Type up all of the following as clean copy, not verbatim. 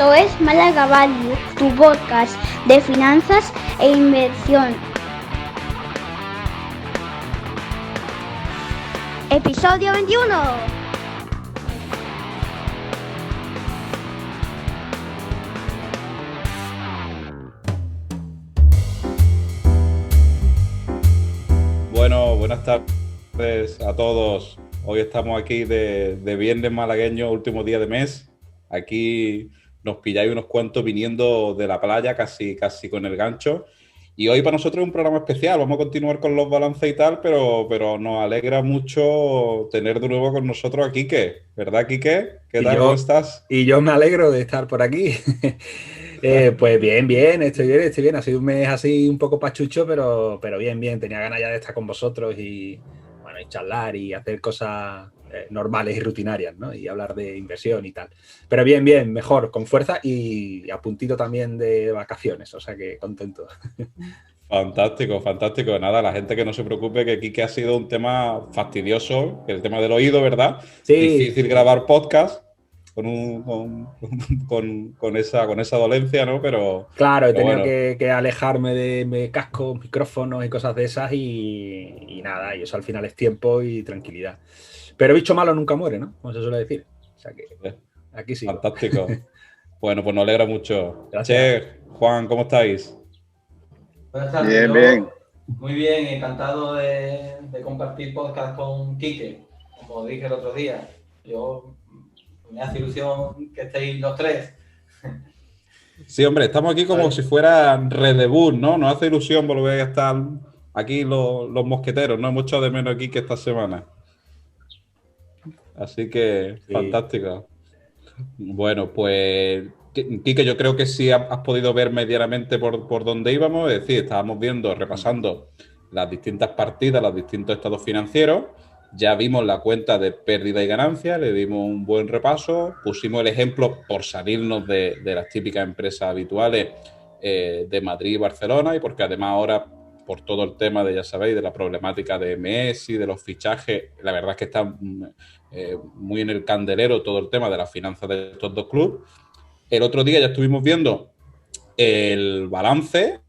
Esto es Málaga Value, tu podcast de finanzas e inversión. Episodio 21. Bueno, buenas tardes a todos. Hoy estamos aquí de viernes malagueño, último día de mes. Aquí nos pilláis unos cuantos viniendo de la playa, casi con el gancho. Y hoy para nosotros es un programa especial. Vamos a continuar con los balances y tal, pero nos alegra mucho tener de nuevo con nosotros a Quique. ¿Verdad, Quique? ¿Qué tal? ¿Cómo estás? Y yo me alegro de estar por aquí. Pues bien, estoy bien. Ha sido un mes así un poco pachucho, pero bien. Tenía ganas ya de estar con vosotros y, bueno, y charlar y hacer cosas normales y rutinarias, ¿no? Y hablar de inversión y tal. Pero bien, mejor, con fuerza y a puntito también de vacaciones, o sea que contento. Fantástico. Nada, la gente que no se preocupe, que Quique ha sido un tema fastidioso, que el tema del oído, ¿verdad? Sí, Difícil grabar podcast con esa dolencia, ¿no? claro, he Pero tenido bueno, que alejarme de cascos, micrófonos y cosas de esas y nada, y eso al final es tiempo y tranquilidad. Pero bicho malo nunca muere, ¿no? Como se suele decir. O sea que eh, aquí sigo. fantástico. Bueno, pues nos alegra mucho. Gracias. Che, Juan, ¿cómo estáis? Buenas tardes, Bien. yo muy bien, encantado de compartir podcast con Quique. Como dije el otro día, me hace ilusión que estéis los tres. Sí, hombre, estamos aquí como si fuera redebut, ¿no? Nos hace ilusión volver a estar aquí los mosqueteros, ¿no? Hemos echado de menos aquí que esta semana. Así que, Sí. fantástico. Bueno, pues, Quique, yo creo que sí has podido ver medianamente por dónde íbamos. Es decir, estábamos viendo, repasando las distintas partidas, los distintos estados financieros. Ya vimos la cuenta de pérdida y ganancia, le dimos un buen repaso. Pusimos el ejemplo por salirnos de las típicas empresas habituales de Madrid y Barcelona, y porque además ahora, por todo el tema de, ya sabéis, de la problemática de Messi, de los fichajes, la verdad es que está muy en el candelero todo el tema de las finanzas de estos dos clubes. El otro día ya estuvimos viendo el balance,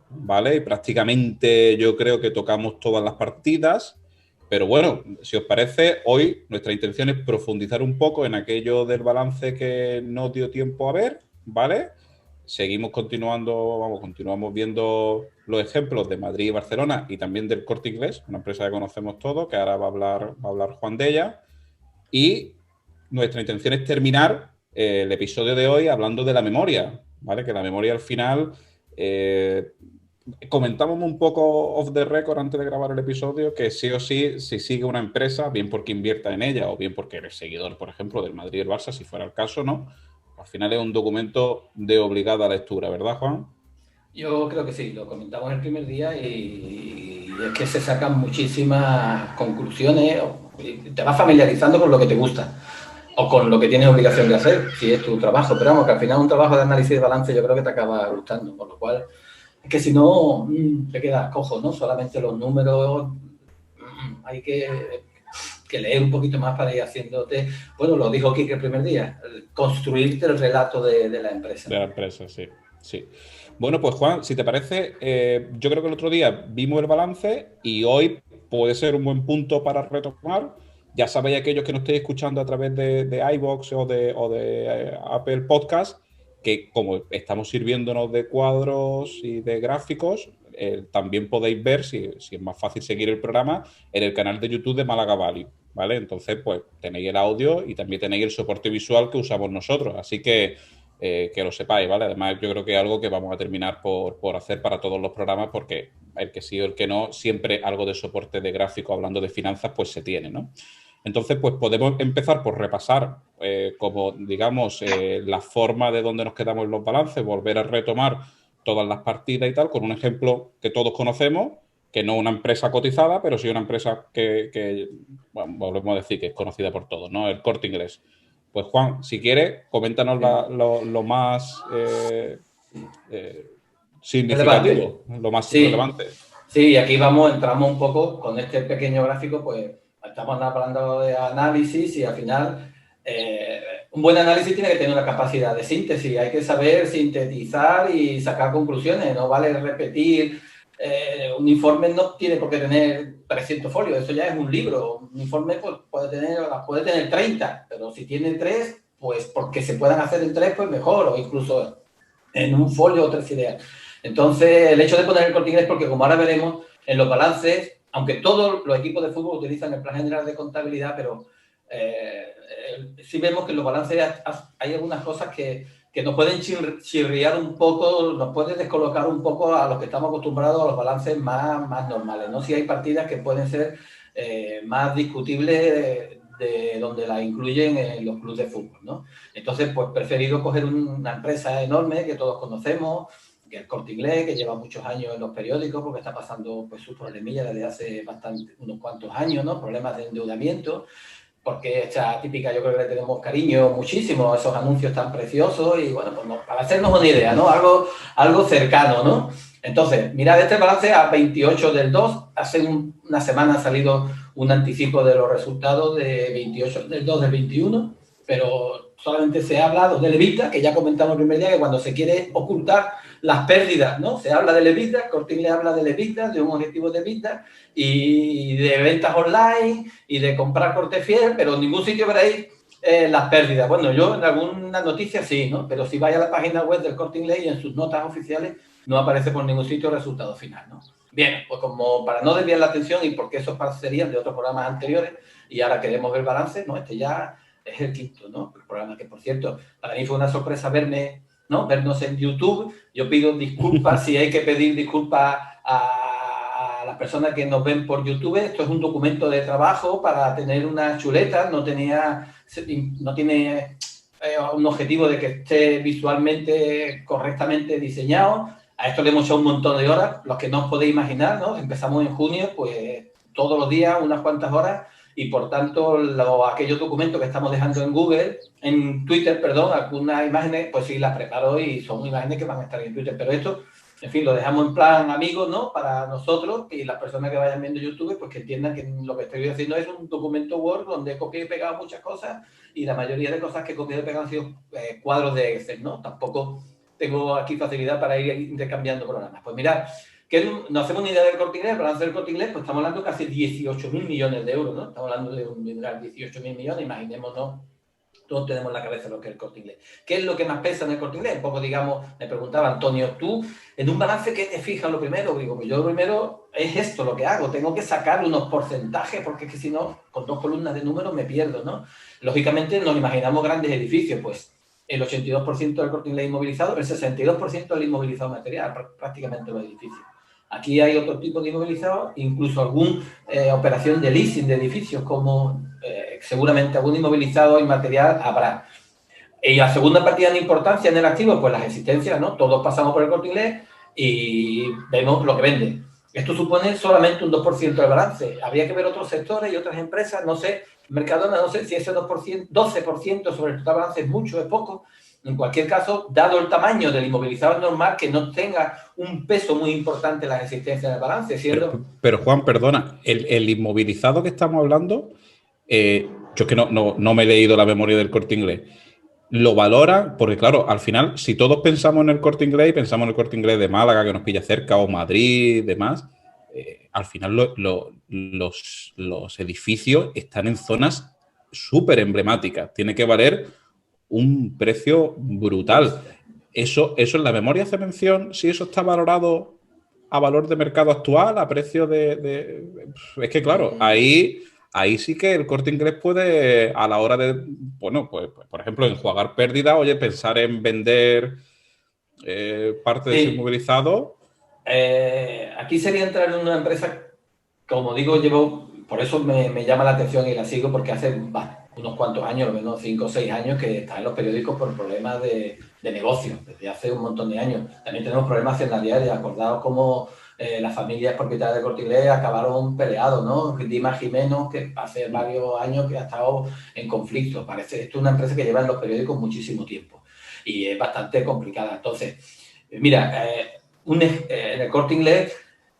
¿vale? Y prácticamente yo creo que tocamos todas las partidas. Pero bueno, si os parece, hoy nuestra intención es profundizar un poco en aquello del balance que no dio tiempo a ver, ¿vale? Continuamos viendo los ejemplos de Madrid y Barcelona y también del Corte Inglés, una empresa que conocemos todos, que ahora va a hablar Juan de ella. Y nuestra intención es terminar el episodio de hoy hablando de la memoria, ¿vale? Que la memoria al final... comentamos un poco off the record antes de grabar el episodio que sí o sí, si sigue una empresa, bien porque invierta en ella o bien porque eres seguidor, por ejemplo, del Madrid y el Barça, si fuera el caso, ¿no? Al final es un documento de obligada lectura, ¿verdad, Juan? Yo creo que sí, lo comentamos el primer día y es que se sacan muchísimas conclusiones. Te vas familiarizando con lo que te gusta o con lo que tienes obligación de hacer, si es tu trabajo. Pero vamos, que al final un trabajo de análisis de balance yo creo que te acaba gustando, por lo cual es que si no te quedas cojo, ¿no? Solamente los números, hay que leer un poquito más para ir haciéndote, bueno, lo dijo Kike el primer día, construirte el relato de la empresa. De la empresa, sí. Bueno, pues Juan, si te parece, yo creo que el otro día vimos el balance y hoy puede ser un buen punto para retomar. Ya sabéis, aquellos que nos estéis escuchando a través de iVoox o de Apple Podcast, que como estamos sirviéndonos de cuadros y de gráficos, también podéis ver, si es más fácil seguir el programa, en el canal de YouTube de Málaga Value, ¿vale? Entonces, pues tenéis el audio y también tenéis el soporte visual que usamos nosotros. Así que lo sepáis, ¿vale? Además, yo creo que es algo que vamos a terminar por hacer para todos los programas, porque el que sí o el que no, siempre algo de soporte de gráfico hablando de finanzas, pues se tiene, ¿no? Entonces, pues podemos empezar por repasar, como digamos, la forma de donde nos quedamos en los balances, volver a retomar todas las partidas y tal, con un ejemplo que todos conocemos, que no una empresa cotizada, pero sí una empresa que bueno, volvemos a decir que es conocida por todos, ¿no? El Corte Inglés. Pues Juan, si quieres, coméntanos lo más Relevante. significativo, lo más Sí, relevante. sí, aquí entramos un poco con este pequeño gráfico, pues estamos hablando de análisis y al final un buen análisis tiene que tener una capacidad de síntesis, hay que saber sintetizar y sacar conclusiones, no vale repetir. Un informe no tiene por qué tener 300 folios, eso ya es un libro. Un informe pues, puede tener 30, pero si tiene 3, pues porque se puedan hacer en 3, pues mejor, o incluso en un folio o 3 ideas. Entonces, el hecho de poner el Corte Inglés, porque como ahora veremos, en los balances, aunque todos los equipos de fútbol utilizan el Plan General de Contabilidad, pero sí vemos que en los balances hay algunas cosas que nos pueden chirriar un poco, nos pueden descolocar un poco a los que estamos acostumbrados a los balances más normales, ¿no? Si hay partidas que pueden ser más discutibles de donde las incluyen en los clubes de fútbol, ¿no? Entonces, pues preferido coger una empresa enorme que todos conocemos, que es el Corte Inglés, que lleva muchos años en los periódicos porque está pasando pues sus problemillas desde hace unos cuantos años, ¿no? Problemas de endeudamiento, porque esta típica yo creo que le tenemos cariño muchísimo a esos anuncios tan preciosos y bueno, pues para hacernos una idea, ¿no? Algo cercano, ¿no? Entonces, mirad este balance a 28 del 2, hace una semana ha salido un anticipo de los resultados de 28 del 2 del 21, pero solamente se ha hablado del EBITDA, que ya comentamos el primer día, que cuando se quiere ocultar las pérdidas, ¿no? Se habla del EBITDA, Corte Inglés habla del EBITDA, de un objetivo de EBITDA y de ventas online y de comprar corte fiel, pero en ningún sitio veréis las pérdidas. Bueno, yo en alguna noticia sí, ¿no? Pero si vais a la página web del Corte Inglés y en sus notas oficiales no aparece por ningún sitio el resultado final, ¿no? Bien, pues como para no desviar la atención y porque esos serían de otros programas anteriores y ahora queremos ver balance, ¿no? Este ya es el quinto, ¿no? El programa que, por cierto, para mí fue una sorpresa vernos en YouTube. Yo pido disculpas si hay que pedir disculpas a las personas que nos ven por YouTube. Esto es un documento de trabajo para tener una chuleta, no tiene un objetivo de que esté visualmente correctamente diseñado. A esto le hemos echado un montón de horas, los que no os podéis imaginar, ¿no? Empezamos en junio, pues todos los días, unas cuantas horas, y por tanto aquellos documentos que estamos dejando en Twitter, algunas imágenes, pues sí las preparo y son imágenes que van a estar en Twitter, pero esto, en fin, lo dejamos en plan amigos, ¿no? Para nosotros y las personas que vayan viendo YouTube, pues que entiendan que lo que estoy haciendo es un documento Word donde he copiado y pegado muchas cosas y la mayoría de cosas que he copiado y pegado han sido cuadros de Excel, ¿no? Tampoco tengo aquí facilidad para ir intercambiando programas. Pues mirad, que nos hacemos una idea del Corte Inglés, el balance del Corte Inglés, pues estamos hablando de casi 18.000 millones de euros, ¿no? Estamos hablando de un mineral 18.000 millones, imaginémonos, todos tenemos en la cabeza lo que es el Corte Inglés. ¿Qué es lo que más pesa en el Corte Inglés? Un poco, digamos, me preguntaba Antonio, tú, en un balance, ¿qué te fijas lo primero? Digo, pues yo lo primero es esto lo que hago, tengo que sacar unos porcentajes, porque es que si no, con 2 columnas de números me pierdo, ¿no? Lógicamente nos imaginamos grandes edificios, pues el 82% del Corte Inglés inmovilizado, el 62% del inmovilizado material, prácticamente los edificios. Aquí hay otro tipo de inmovilizados, incluso alguna operación de leasing de edificios, como seguramente algún inmovilizado inmaterial habrá. Y la segunda partida de importancia en el activo, pues las existencias, ¿no? Todos pasamos por el Corte Inglés y vemos lo que vende. Esto supone solamente un 2% del balance. Habría que ver otros sectores y otras empresas, no sé, Mercadona, no sé si ese 2%, 12% sobre el total balance es mucho, es poco. En cualquier caso, dado el tamaño del inmovilizado, es normal que no tenga un peso muy importante en las existencias del balance, ¿cierto? Pero Juan, perdona, el inmovilizado que estamos hablando, yo es que no me he leído la memoria del Corte Inglés, lo valora, porque claro, al final, si todos pensamos en el Corte Inglés y pensamos en el Corte Inglés de Málaga, que nos pilla cerca, o Madrid y demás, al final los edificios están en zonas súper emblemáticas. Tiene que valer un precio brutal. Eso en la memoria hace mención, si eso está valorado a valor de mercado actual, a precio Es que claro, ahí sí que el Corte Inglés puede, a la hora de, bueno, pues por ejemplo, enjuagar pérdida, oye, pensar en vender parte de su inmovilizado. Aquí sería entrar en una empresa, como digo, por eso me llama la atención y la sigo, porque hace unos cuantos años, al menos 5 o 6 años, que está en los periódicos por problemas de negocio, desde hace un montón de años. También tenemos problemas accionariales, acordaos cómo las familias propietarias de Corte Inglés acabaron peleados, ¿no? Dimas Jimeno, que hace varios años que ha estado en conflicto. Esto es una empresa que lleva en los periódicos muchísimo tiempo y es bastante complicada. Entonces, mira, el Corte Inglés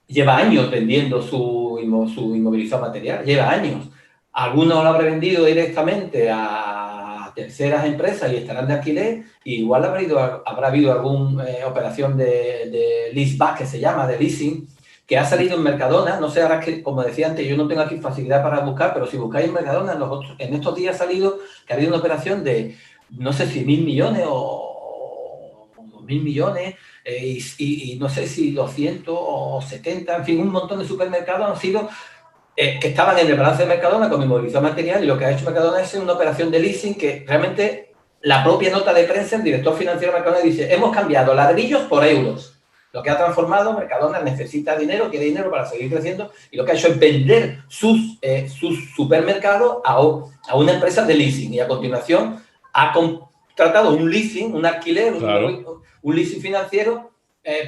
lleva años vendiendo su inmovilizado material, lleva años. Algunos lo habrá vendido directamente a a terceras empresas y estarán de alquiler, y igual habrá habido alguna operación de leaseback, que se llama, de leasing, que ha salido en Mercadona. No sé, ahora es que, como decía antes, yo no tengo aquí facilidad para buscar, pero si buscáis en Mercadona, en estos días ha salido que ha habido una operación de, no sé si 1.000 millones o 2.000 millones, y no sé si 200 o 70, en fin, un montón de supermercados han sido que estaban en el balance de Mercadona con inmovilizado material, y lo que ha hecho Mercadona es una operación de leasing que realmente la propia nota de prensa, el director financiero de Mercadona dice: hemos cambiado ladrillos por euros. Lo que ha transformado, Mercadona necesita dinero, quiere dinero para seguir creciendo, y lo que ha hecho es vender sus supermercados a una empresa de leasing, y a continuación ha contratado un leasing, un alquiler, claro, un leasing financiero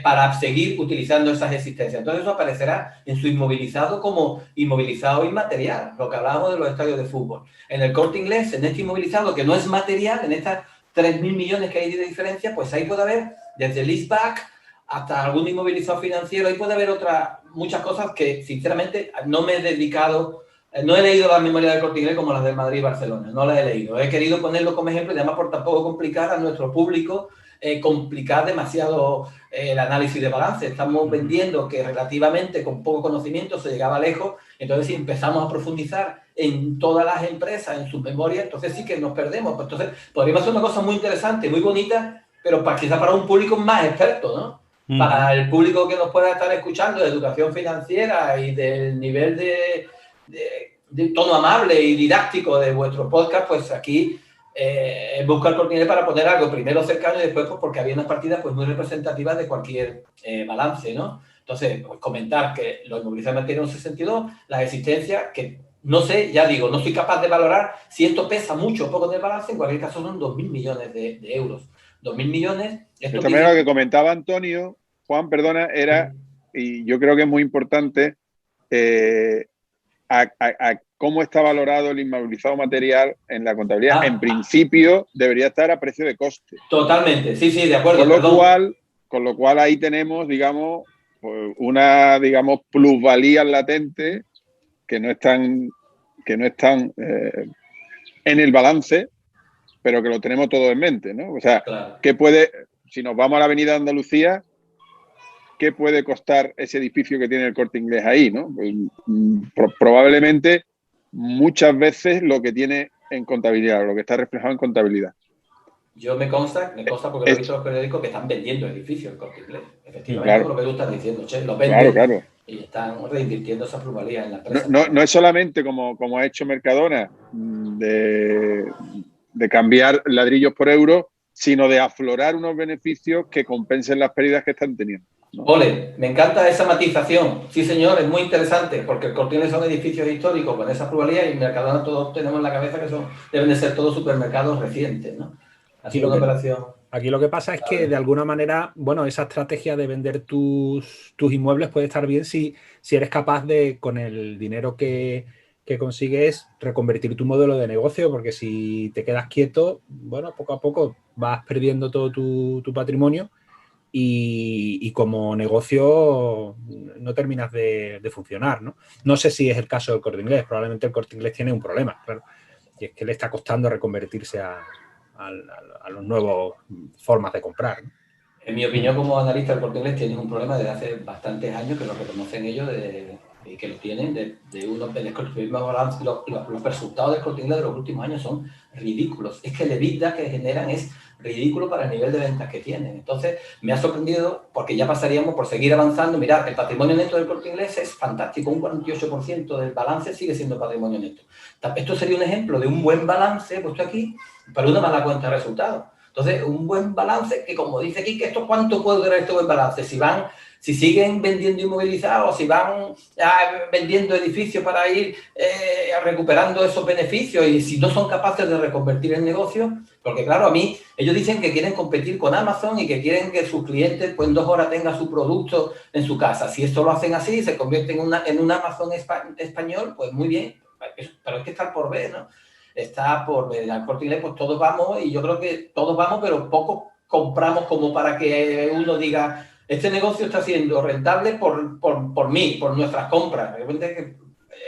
para seguir utilizando esas existencias. Entonces eso aparecerá en su inmovilizado como inmovilizado inmaterial, lo que hablábamos de los estadios de fútbol. En el Corte Inglés, en este inmovilizado que no es material, en estas 3.000 millones que hay de diferencia, pues ahí puede haber desde leaseback hasta algún inmovilizado financiero, ahí puede haber muchas cosas que sinceramente no me he dedicado, no he leído las memorias del Corte Inglés como las del Madrid y Barcelona, no las he leído. He querido ponerlo como ejemplo y además por tampoco complicar a nuestro público, complicar demasiado el análisis de balance. Estamos vendiendo que relativamente con poco conocimiento se llegaba lejos, entonces si empezamos a profundizar en todas las empresas, en sus memorias, entonces sí que nos perdemos. Pues entonces podríamos hacer una cosa muy interesante, muy bonita, pero quizá para un público más experto, ¿no? Para el público que nos pueda estar escuchando de educación financiera y del nivel de tono amable y didáctico de vuestro podcast, pues aquí busco el Corte Inglés para poner algo primero cercano y después, pues porque había unas partidas pues muy representativas de cualquier balance, ¿no? Entonces, pues, comentar que los inmovilizados tienen un 62, las existencias que no sé, ya digo, no soy capaz de valorar si esto pesa mucho o poco en el balance. En cualquier caso son 2.000 millones de euros. 2.000 millones. Esto también lo que comentaba Antonio, Juan, perdona, era, y yo creo que es muy importante, a cómo está valorado el inmovilizado material en la contabilidad. En principio debería estar a precio de coste. Totalmente, sí, de acuerdo. Con lo cual ahí tenemos, digamos, una, digamos, plusvalías latentes que no están en el balance, pero que lo tenemos todo en mente, ¿no? O sea, claro. Si nos vamos a la Avenida de Andalucía, ¿qué puede costar ese edificio que tiene el Corte Inglés ahí, ¿no? Pues, probablemente muchas veces lo que tiene en contabilidad, lo que está reflejado en contabilidad. Yo me consta porque lo he visto en los periódicos que están vendiendo edificios el Corte Inglés. Efectivamente, claro. Lo que tú estás diciendo, che, los venden, claro. Y están reinvirtiendo esa plusvalía en la empresa. No es solamente como ha hecho Mercadona de cambiar ladrillos por euros, sino de aflorar unos beneficios que compensen las pérdidas que están teniendo, ¿no? Ole, me encanta esa matización. Sí, señor, es muy interesante, porque el Corte Inglés son edificios históricos con esa pluralidad, y en Mercadona todos tenemos en la cabeza que deben de ser todos supermercados recientes, ¿no? Así una operación. Aquí lo que pasa es que de alguna manera, bueno, esa estrategia de vender tus inmuebles puede estar bien si eres capaz de, con el dinero que consigues, reconvertir tu modelo de negocio, porque si te quedas quieto, bueno, poco a poco vas perdiendo todo tu patrimonio y como negocio no terminas de funcionar, ¿no? No sé si es el caso del Corte Inglés, probablemente el Corte Inglés tiene un problema, claro, y es que le está costando reconvertirse a las nuevas formas de comprar, ¿no? En mi opinión, como analista del Corte Inglés, tienes un problema desde hace bastantes años, que lo reconocen ellos y que lo tienen de los resultados del Corte Inglés de los últimos años son ridículos. Es que el EBITDA que generan es ridículo para el nivel de ventas que tienen. Entonces, me ha sorprendido, porque ya pasaríamos por seguir avanzando. Mirad, el patrimonio neto del Corte Inglés es fantástico, un 48% del balance sigue siendo patrimonio neto. Esto sería un ejemplo de un buen balance puesto aquí, para una mala cuenta de resultados. Entonces, un buen balance que, como dice aquí, que esto ¿cuánto puede durar este buen balance? Si siguen vendiendo inmovilizados, si van vendiendo edificios para ir recuperando esos beneficios, y si no son capaces de reconvertir el negocio, porque claro, a mí, ellos dicen que quieren competir con Amazon y que quieren que sus clientes pues en 2 horas tengan su producto en su casa. Si esto lo hacen así, se convierte en un Amazon español, pues muy bien, pero es que está por ver, ¿no? Está por ver. Al Corte Inglés, pues todos vamos, y yo creo que todos vamos, pero pocos compramos como para que uno diga, este negocio está siendo rentable por mí, por nuestras compras. De repente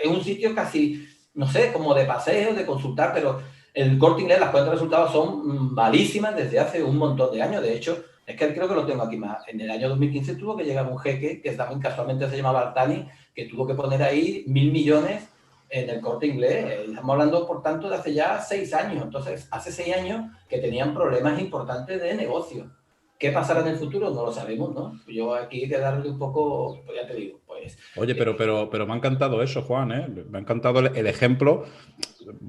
es un sitio casi, no sé, como de paseo, de consultar, pero El Corte Inglés, las cuentas de resultados son malísimas desde hace un montón de años. De hecho, es que creo que lo tengo aquí más. En el año 2015 tuvo que llegar un jeque, que también casualmente se llamaba Altani, que tuvo que poner ahí 1.000 millones en el Corte Inglés. Estamos hablando, por tanto, de hace ya 6 años. Entonces, hace 6 años que tenían problemas importantes de negocio. ¿Qué pasará en el futuro? No lo sabemos, ¿no? Yo aquí hay que darle un poco, pues ya te digo, pues... Oye, pero me ha encantado eso, Juan, ¿eh? Me ha encantado el ejemplo,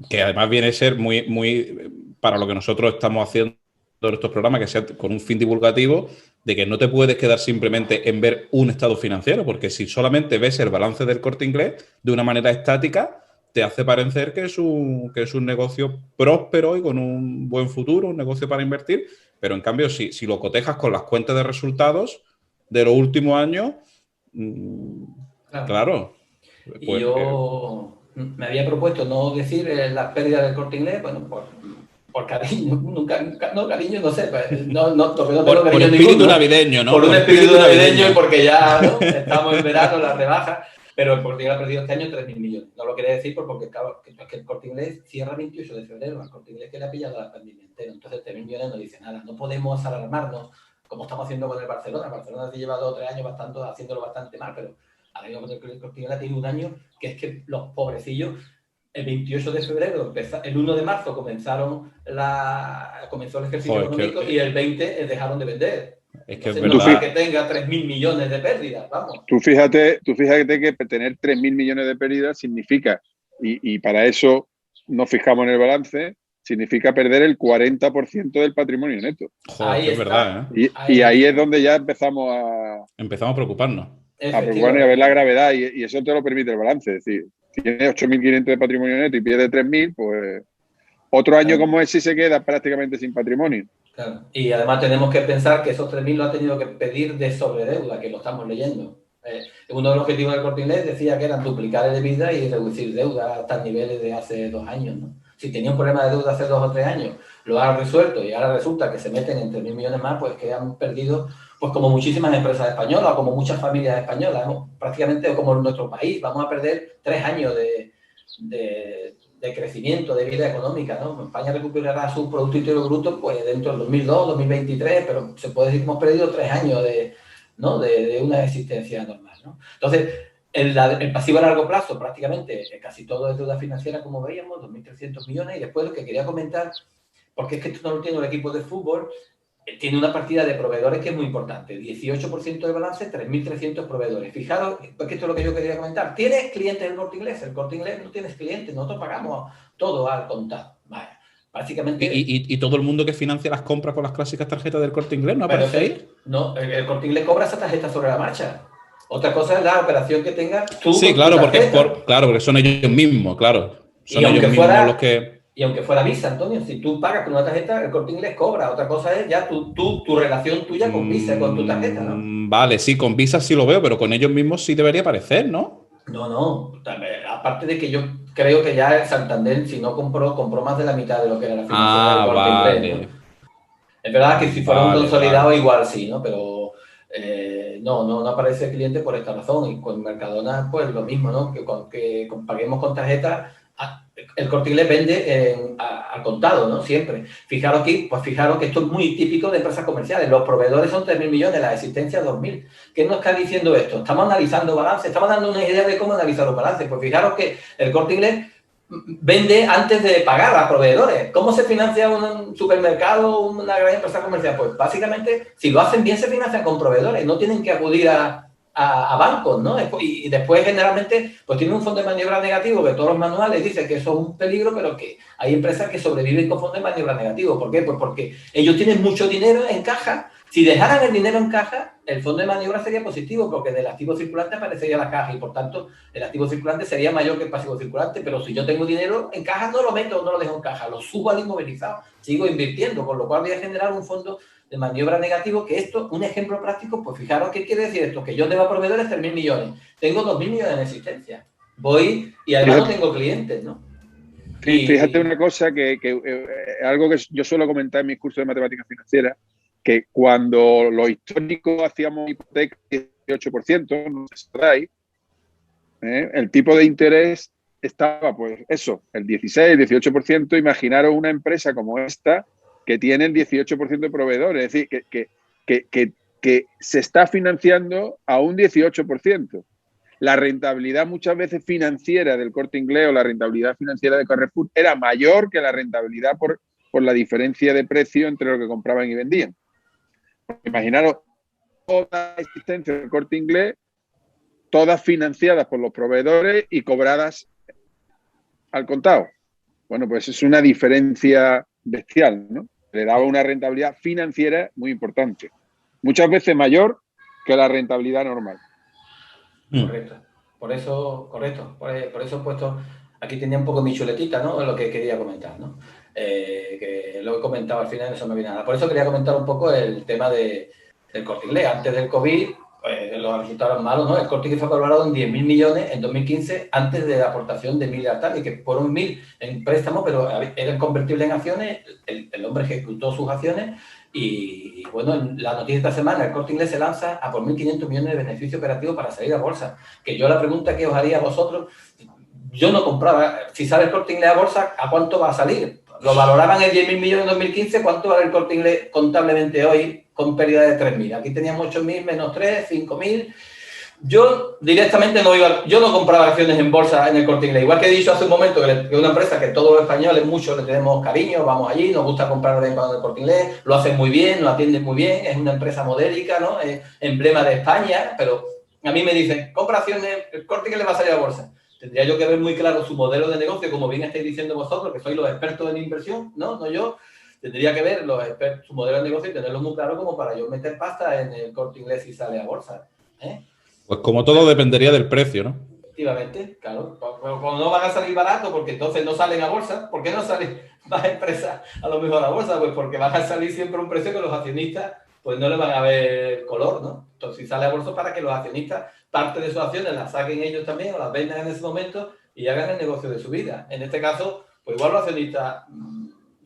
que además viene a ser muy para lo que nosotros estamos haciendo en estos programas, que sea con un fin divulgativo, de que no te puedes quedar simplemente en ver un estado financiero, porque si solamente ves el balance del Corte Inglés de una manera estática, te hace parecer que es un negocio próspero y con un buen futuro, un negocio para invertir, pero en cambio, si lo cotejas con las cuentas de resultados de los últimos años, claro. Y yo me había propuesto no decir las pérdidas del Corte Inglés, bueno, por cariño, no cariño, no sé, porque no tengo cariño espíritu ninguno, navideño, ¿no? Por un espíritu navideño y porque ya, ¿no? Estamos en verano, las rebajas, pero el Corte Inglés ha perdido este año 3.000 millones. No lo quería decir porque claro, que el Corte Inglés cierra el 28 de febrero, el Corte Inglés que le ha pillado la pandemia entera, entonces 3.000 millones no dice nada. No podemos alarmarnos como estamos haciendo con el Barcelona. El Barcelona se lleva 2 o 3 años haciéndolo bastante mal, pero ahora mismo el Corte Inglés tiene un año que es que los pobrecillos, el 28 de febrero, el 1 de marzo comenzó el ejercicio económico y el 20 dejaron de vender. Es que entonces, no es que tenga 3.000 millones de pérdidas, vamos. Tú fíjate que tener 3.000 millones de pérdidas significa, y para eso nos fijamos en el balance, significa perder el 40% del patrimonio neto. Joder, es verdad, ¿eh? Y ahí es donde ya empezamos a preocuparnos y a ver la gravedad, y eso te lo permite el balance. Es decir, si tienes 8.500 de patrimonio neto y pierdes 3.000, pues otro año como ese se queda prácticamente sin patrimonio. Claro. Y además tenemos que pensar que esos 3.000 lo ha tenido que pedir de sobredeuda, que lo estamos leyendo. Uno de los objetivos del Corte Inglés decía que eran duplicar el EBITDA y reducir deuda hasta niveles de hace 2 años, ¿no? Si tenía un problema de deuda hace 2 o 3 años, lo ha resuelto y ahora resulta que se meten en 3.000 millones más, pues que han perdido, pues como muchísimas empresas españolas, como muchas familias españolas, prácticamente como en nuestro país, vamos a perder 3 años de crecimiento, de vida económica, ¿no? España recuperará su Producto Interior Bruto pues dentro del 2002, 2023, pero se puede decir que hemos perdido 3 años de una existencia normal, ¿no? Entonces, el pasivo a largo plazo, prácticamente casi todo es deuda financiera, como veíamos, 2.300 millones, y después lo que quería comentar, porque es que esto no lo tiene el equipo de fútbol, tiene una partida de proveedores que es muy importante, 18% de balance, 3.300 proveedores. Fijaros, porque esto es lo que yo quería comentar. ¿Tienes clientes del Corte Inglés? El Corte Inglés no tienes clientes, nosotros pagamos todo al contado. Vaya, básicamente... ¿Y todo el mundo que financia las compras con las clásicas tarjetas del Corte Inglés no aparece ahí? No, el Corte Inglés cobra esa tarjeta sobre la marcha. Otra cosa es la operación que tengas tú. Sí, claro, porque son ellos mismos, claro. Son ellos mismos los que... Y aunque fuera Visa, Antonio, si tú pagas con una tarjeta, el Corte Inglés cobra. Otra cosa es ya tu relación tuya con Visa, con tu tarjeta, ¿no? Vale, sí, con Visa sí lo veo, pero con ellos mismos sí debería aparecer, ¿no? No. Aparte de que yo creo que ya el Santander, si no compró más de la mitad de lo que era la financiación del Corte Inglés, ¿no? Es verdad que si fuera un consolidado igual sí, ¿no? Pero no aparece el cliente por esta razón. Y con Mercadona, pues lo mismo, ¿no? Que paguemos con tarjeta. El Corte Inglés vende al contado, ¿no? Siempre. Fijaros que esto es muy típico de empresas comerciales. Los proveedores son 3.000 millones, la existencia 2.000. ¿Qué nos está diciendo esto? Estamos analizando balance, estamos dando una idea de cómo analizar los balances. Pues fijaros que el Corte Inglés vende antes de pagar a proveedores. ¿Cómo se financia un supermercado, una gran empresa comercial? Pues básicamente, si lo hacen bien, se financian con proveedores. No tienen que acudir a bancos, ¿no? Y después generalmente pues tiene un fondo de maniobra negativo que todos los manuales dicen que eso es un peligro, pero que hay empresas que sobreviven con fondo de maniobra negativo. ¿Por qué? Pues porque ellos tienen mucho dinero en caja. Si dejaran el dinero en caja, el fondo de maniobra sería positivo, porque del activo circulante aparecería la caja y por tanto el activo circulante sería mayor que el pasivo circulante. Pero si yo tengo dinero en caja, no lo meto, no lo dejo en caja, lo subo al inmovilizado, sigo invirtiendo, con lo cual voy a generar un fondo de maniobra negativo, que esto, un ejemplo práctico, pues fijaros qué quiere decir esto, que yo debo a proveedores 3.000 millones, tengo 2.000 millones en existencia, voy y además no tengo clientes, ¿no? Fíjate una cosa que algo que yo suelo comentar en mis cursos de matemáticas financieras, que cuando los históricos hacíamos hipotecas 18%, no sé si sabéis, el tipo de interés estaba, pues eso, el 16, 18%. Imaginaros una empresa como esta que tiene el 18% de proveedores, es decir, que se está financiando a un 18%. La rentabilidad muchas veces financiera del Corte Inglés o la rentabilidad financiera de Carrefour era mayor que la rentabilidad por la diferencia de precio entre lo que compraban y vendían. Imaginaros toda la existencia del Corte Inglés, todas financiadas por los proveedores y cobradas al contado. Bueno, pues es una diferencia bestial, ¿no? Le daba una rentabilidad financiera muy importante. Muchas veces mayor que la rentabilidad normal. Correcto. Por eso he puesto, aquí tenía un poco mi chuletita, ¿no? Lo que quería comentar, ¿no? Que lo he comentado al final, eso no viene nada. Por eso quería comentar un poco el tema del Corte Inglés. Antes del COVID, pues, los resultados malos, ¿no? El Corte Inglés fue valorado en 10.000 millones en 2015, antes de la aportación de 1.000 tal, y que fueron 1.000 en préstamos, pero eran convertibles en acciones. El hombre ejecutó sus acciones. Y bueno, en la noticia de esta semana, el Corte Inglés se lanza a por 1.500 millones de beneficio operativo para salir a bolsa. Que yo la pregunta que os haría a vosotros, yo no compraba, si sale el Corte Inglés a bolsa, ¿a cuánto va a salir? Lo valoraban en 10.000 millones en 2015, ¿cuánto vale el Corte Inglés contablemente hoy con pérdida de 3.000? Aquí teníamos 8.000 menos 3, 5.000. Yo directamente yo no compraba acciones en bolsa en el Corte Inglés. Igual que he dicho hace un momento que es una empresa que todos los españoles, muchos le tenemos cariño, vamos allí, nos gusta comprar en el Corte Inglés, lo hacen muy bien, lo atienden muy bien, es una empresa modélica, ¿no? Es emblema de España, pero a mí me dicen, compra acciones, el Corte Inglés va a salir a bolsa. Tendría yo que ver muy claro su modelo de negocio, como bien estáis diciendo vosotros, que sois los expertos en inversión, ¿no? No yo. Tendría que ver su modelo de negocio y tenerlo muy claro como para yo meter pasta en el Corte Inglés si sale a bolsa, ¿eh? Pues como todo dependería del precio, ¿no? Efectivamente, claro. Pero como no van a salir barato, porque entonces no salen a bolsa, ¿por qué no salen más empresas a lo mejor a bolsa? Pues porque van a salir siempre a un precio que los accionistas pues no le van a ver color, ¿no? Entonces, si sale a bolsa, para que los accionistas parte de sus acciones las saquen ellos también o las vendan en ese momento y hagan el negocio de su vida. En este caso, pues igual los accionistas,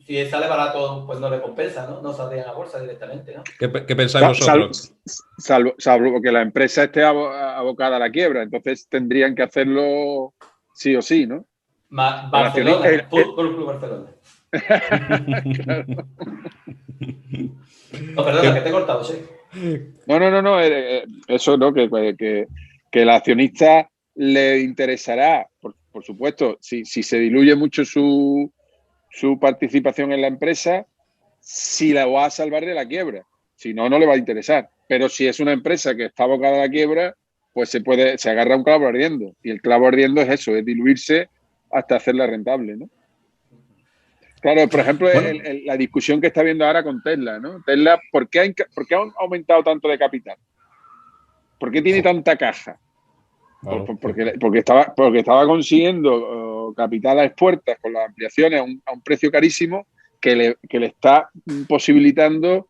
si sale barato, pues no le compensa, ¿no? No saldrían a bolsa directamente, ¿no? ¿Qué pensáis vosotros? Salvo que la empresa esté abocada a la quiebra, entonces tendrían que hacerlo sí o sí, ¿no? Barcelona, Fútbol Club Barcelona. Claro. No, perdona, que te he cortado, sí. No. Eso no, que el accionista le interesará, por supuesto, si se diluye mucho su participación en la empresa, si la va a salvar de la quiebra. Si no, no le va a interesar. Pero si es una empresa que está abocada a la quiebra, pues se agarra un clavo ardiendo. Y el clavo ardiendo es eso, es diluirse hasta hacerla rentable, ¿no? Claro, por ejemplo, la discusión que está habiendo ahora con Tesla, ¿no? Tesla, ¿por qué ha aumentado tanto de capital? ¿Por qué tiene tanta caja? Claro. Porque estaba consiguiendo capital a expuertas con las ampliaciones a un precio carísimo que le está posibilitando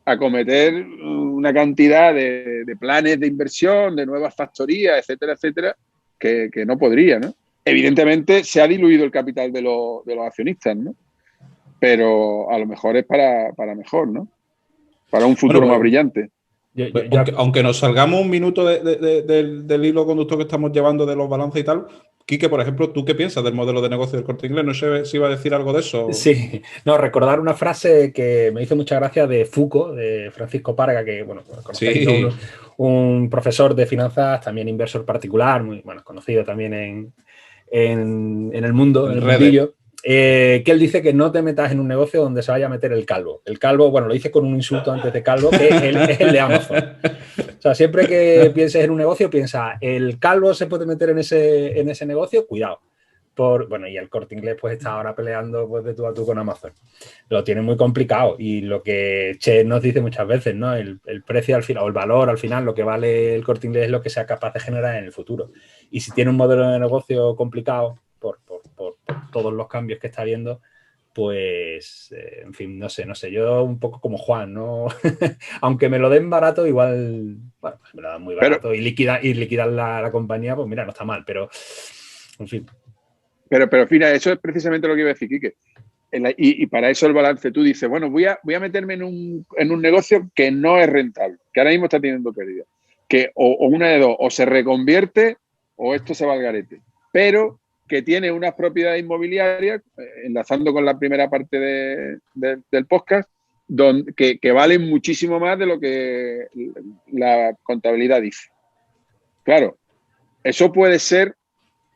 acometer una cantidad de planes de inversión, de nuevas factorías, etcétera, etcétera, que no podría, ¿no? Evidentemente se ha diluido el capital de los accionistas, ¿no? Pero a lo mejor es para mejor, ¿no? Para un futuro más brillante. Aunque nos salgamos un minuto del hilo conductor que estamos llevando de los balances y tal, Quique, por ejemplo, ¿tú qué piensas del modelo de negocio del Corte Inglés? No sé si iba a decir algo de eso. Sí, no, recordar una frase que me hizo mucha gracia de Foucault, de Francisco Parga, que, bueno, conocéis, sí. Un profesor de finanzas, también inversor particular, muy bueno, conocido también en el mundo, en el mundillo. Que él dice que no te metas en un negocio donde se vaya a meter el calvo. El calvo, bueno, lo dice con un insulto antes de calvo, que es el de Amazon. O sea, siempre que pienses en un negocio, piensa, el calvo se puede meter en ese negocio, cuidado. Bueno, y el Corte Inglés pues está ahora peleando pues, de tú a tú con Amazon. Lo tiene muy complicado y lo que Che nos dice muchas veces, ¿no? El precio al final, o el valor al final, lo que vale el Corte Inglés es lo que sea capaz de generar en el futuro. Y si tiene un modelo de negocio complicado, por todos los cambios que está habiendo, pues, en fin, no sé, yo un poco como Juan, ¿no? Aunque me lo den barato, igual, bueno, pues me lo dan muy barato y liquidar la compañía, pues mira, no está mal, pero, en fin. Pero mira, eso es precisamente lo que iba a decir, Quique. Y para eso el balance, tú dices, bueno, voy a meterme en un negocio que no es rentable, que ahora mismo está teniendo pérdida, que o una de dos, o se reconvierte o esto se va al garete. Pero que tiene unas propiedades inmobiliarias, enlazando con la primera parte del podcast, que valen muchísimo más de lo que la contabilidad dice. Claro, eso puede ser